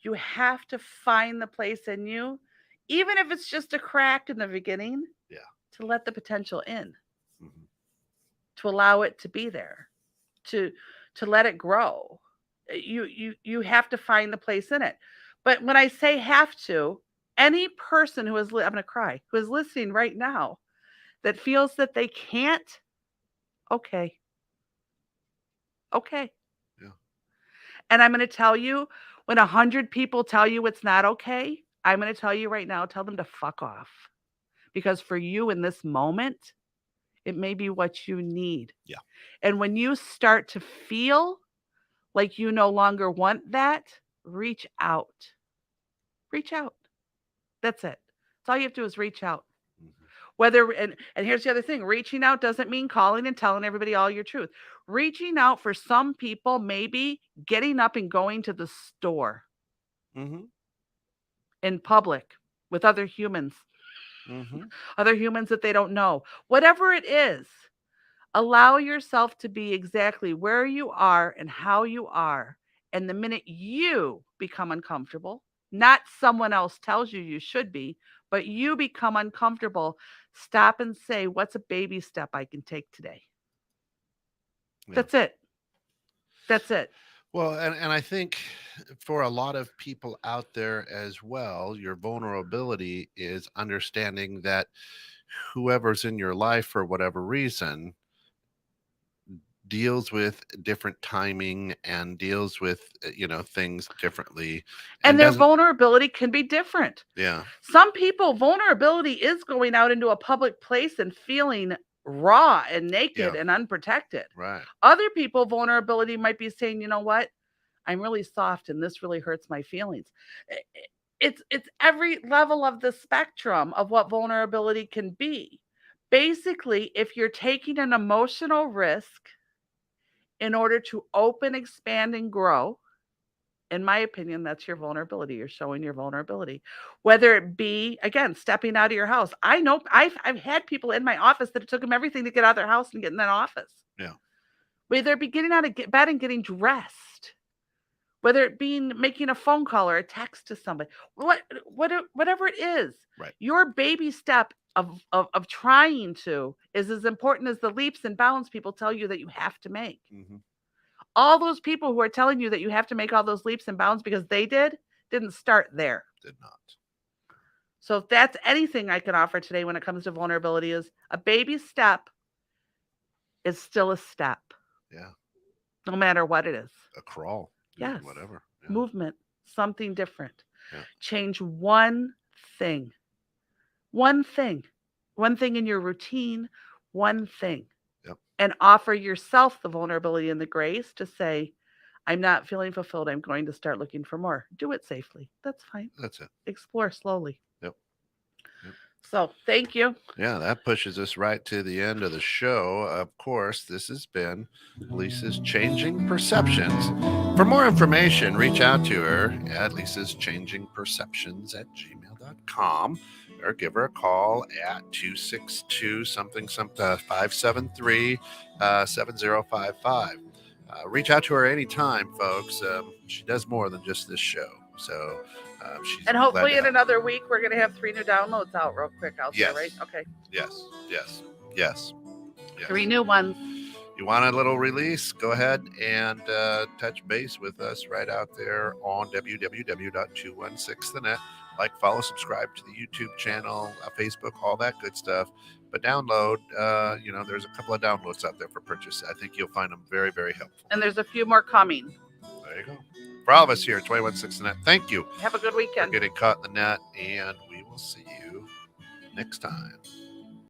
you have to find the place in you, even if it's just a crack in the beginning, to let the potential in, to allow it to be there, to let it grow. You have to find the place in it. But when I say have to, any person who is, I'm going to cry, who is listening right now that feels that they can't, okay. Yeah. And I'm going to tell you, when 100 people tell you it's not okay, I'm going to tell you right now, tell them to fuck off. Because for you in this moment, it may be what you need. Yeah. And when you start to feel like you no longer want that, reach out. Reach out. That's it. That's all you have to do is reach out. Whether, and here's the other thing, reaching out doesn't mean calling and telling everybody all your truth. Reaching out for some people, maybe getting up and going to the store in public with other humans, other humans that they don't know. Whatever it is, allow yourself to be exactly where you are and how you are. And the minute you become uncomfortable, not someone else tells you you should be, but you become uncomfortable, stop and say, what's a baby step I can take today? Yeah. That's it. That's it. Well, and I think for a lot of people out there as well, your vulnerability is understanding that whoever's in your life for whatever reason deals with different timing and deals with things differently, and their vulnerability can be different. Yeah. Some people, vulnerability is going out into a public place and feeling raw and naked and unprotected. Right. Other people, vulnerability might be saying, you know what, I'm really soft and this really hurts my feelings. It's every level of the spectrum of what vulnerability can be. Basically, if you're taking an emotional risk in order to open, expand, and grow, in my opinion, that's your vulnerability. You're showing your vulnerability. Whether it be, again, stepping out of your house. I know I've had people in my office that it took them everything to get out of their house and get in that office. Yeah. Whether it be getting out of bed and getting dressed. Whether it be making a phone call or a text to somebody. Whatever it is. Right. Your baby step of trying to is as important as the leaps and bounds people tell you that you have to make. All those people who are telling you that you have to make all those leaps and bounds because they didn't start there. Did not. So if that's anything I can offer today when it comes to vulnerability, is a baby step is still a step. Yeah. No matter what it is. A crawl. Yes. Whatever. Yeah. Movement. Something different. Yeah. Change one thing. One thing. One thing in your routine. One thing. Yep. And offer yourself the vulnerability and the grace to say, I'm not feeling fulfilled. I'm going to start looking for more. Do it safely. That's fine. That's it. Explore slowly. Yep. So thank you. Yeah, that pushes us right to the end of the show. Of course, this has been Lisa's Changing Perceptions. For more information, reach out to her at Lisa's Changing Perceptions at gmail.com or give her a call at 262 573 7055. Reach out to her anytime, folks. She does more than just this show. So she's and hopefully in another week we're going to have 3 new downloads out real quick out yes. there, right? Okay. Yes. 3 new ones. You want a little release? Go ahead and touch base with us right out there on www.216thenet. Like, follow, subscribe to the YouTube channel, Facebook, all that good stuff. But download, there's a couple of downloads out there for purchase. I think you'll find them very, very helpful. And there's a few more coming. There you go. For all of us here at 216 the Net, thank you. Have a good weekend. For getting caught in the net, and we will see you next time.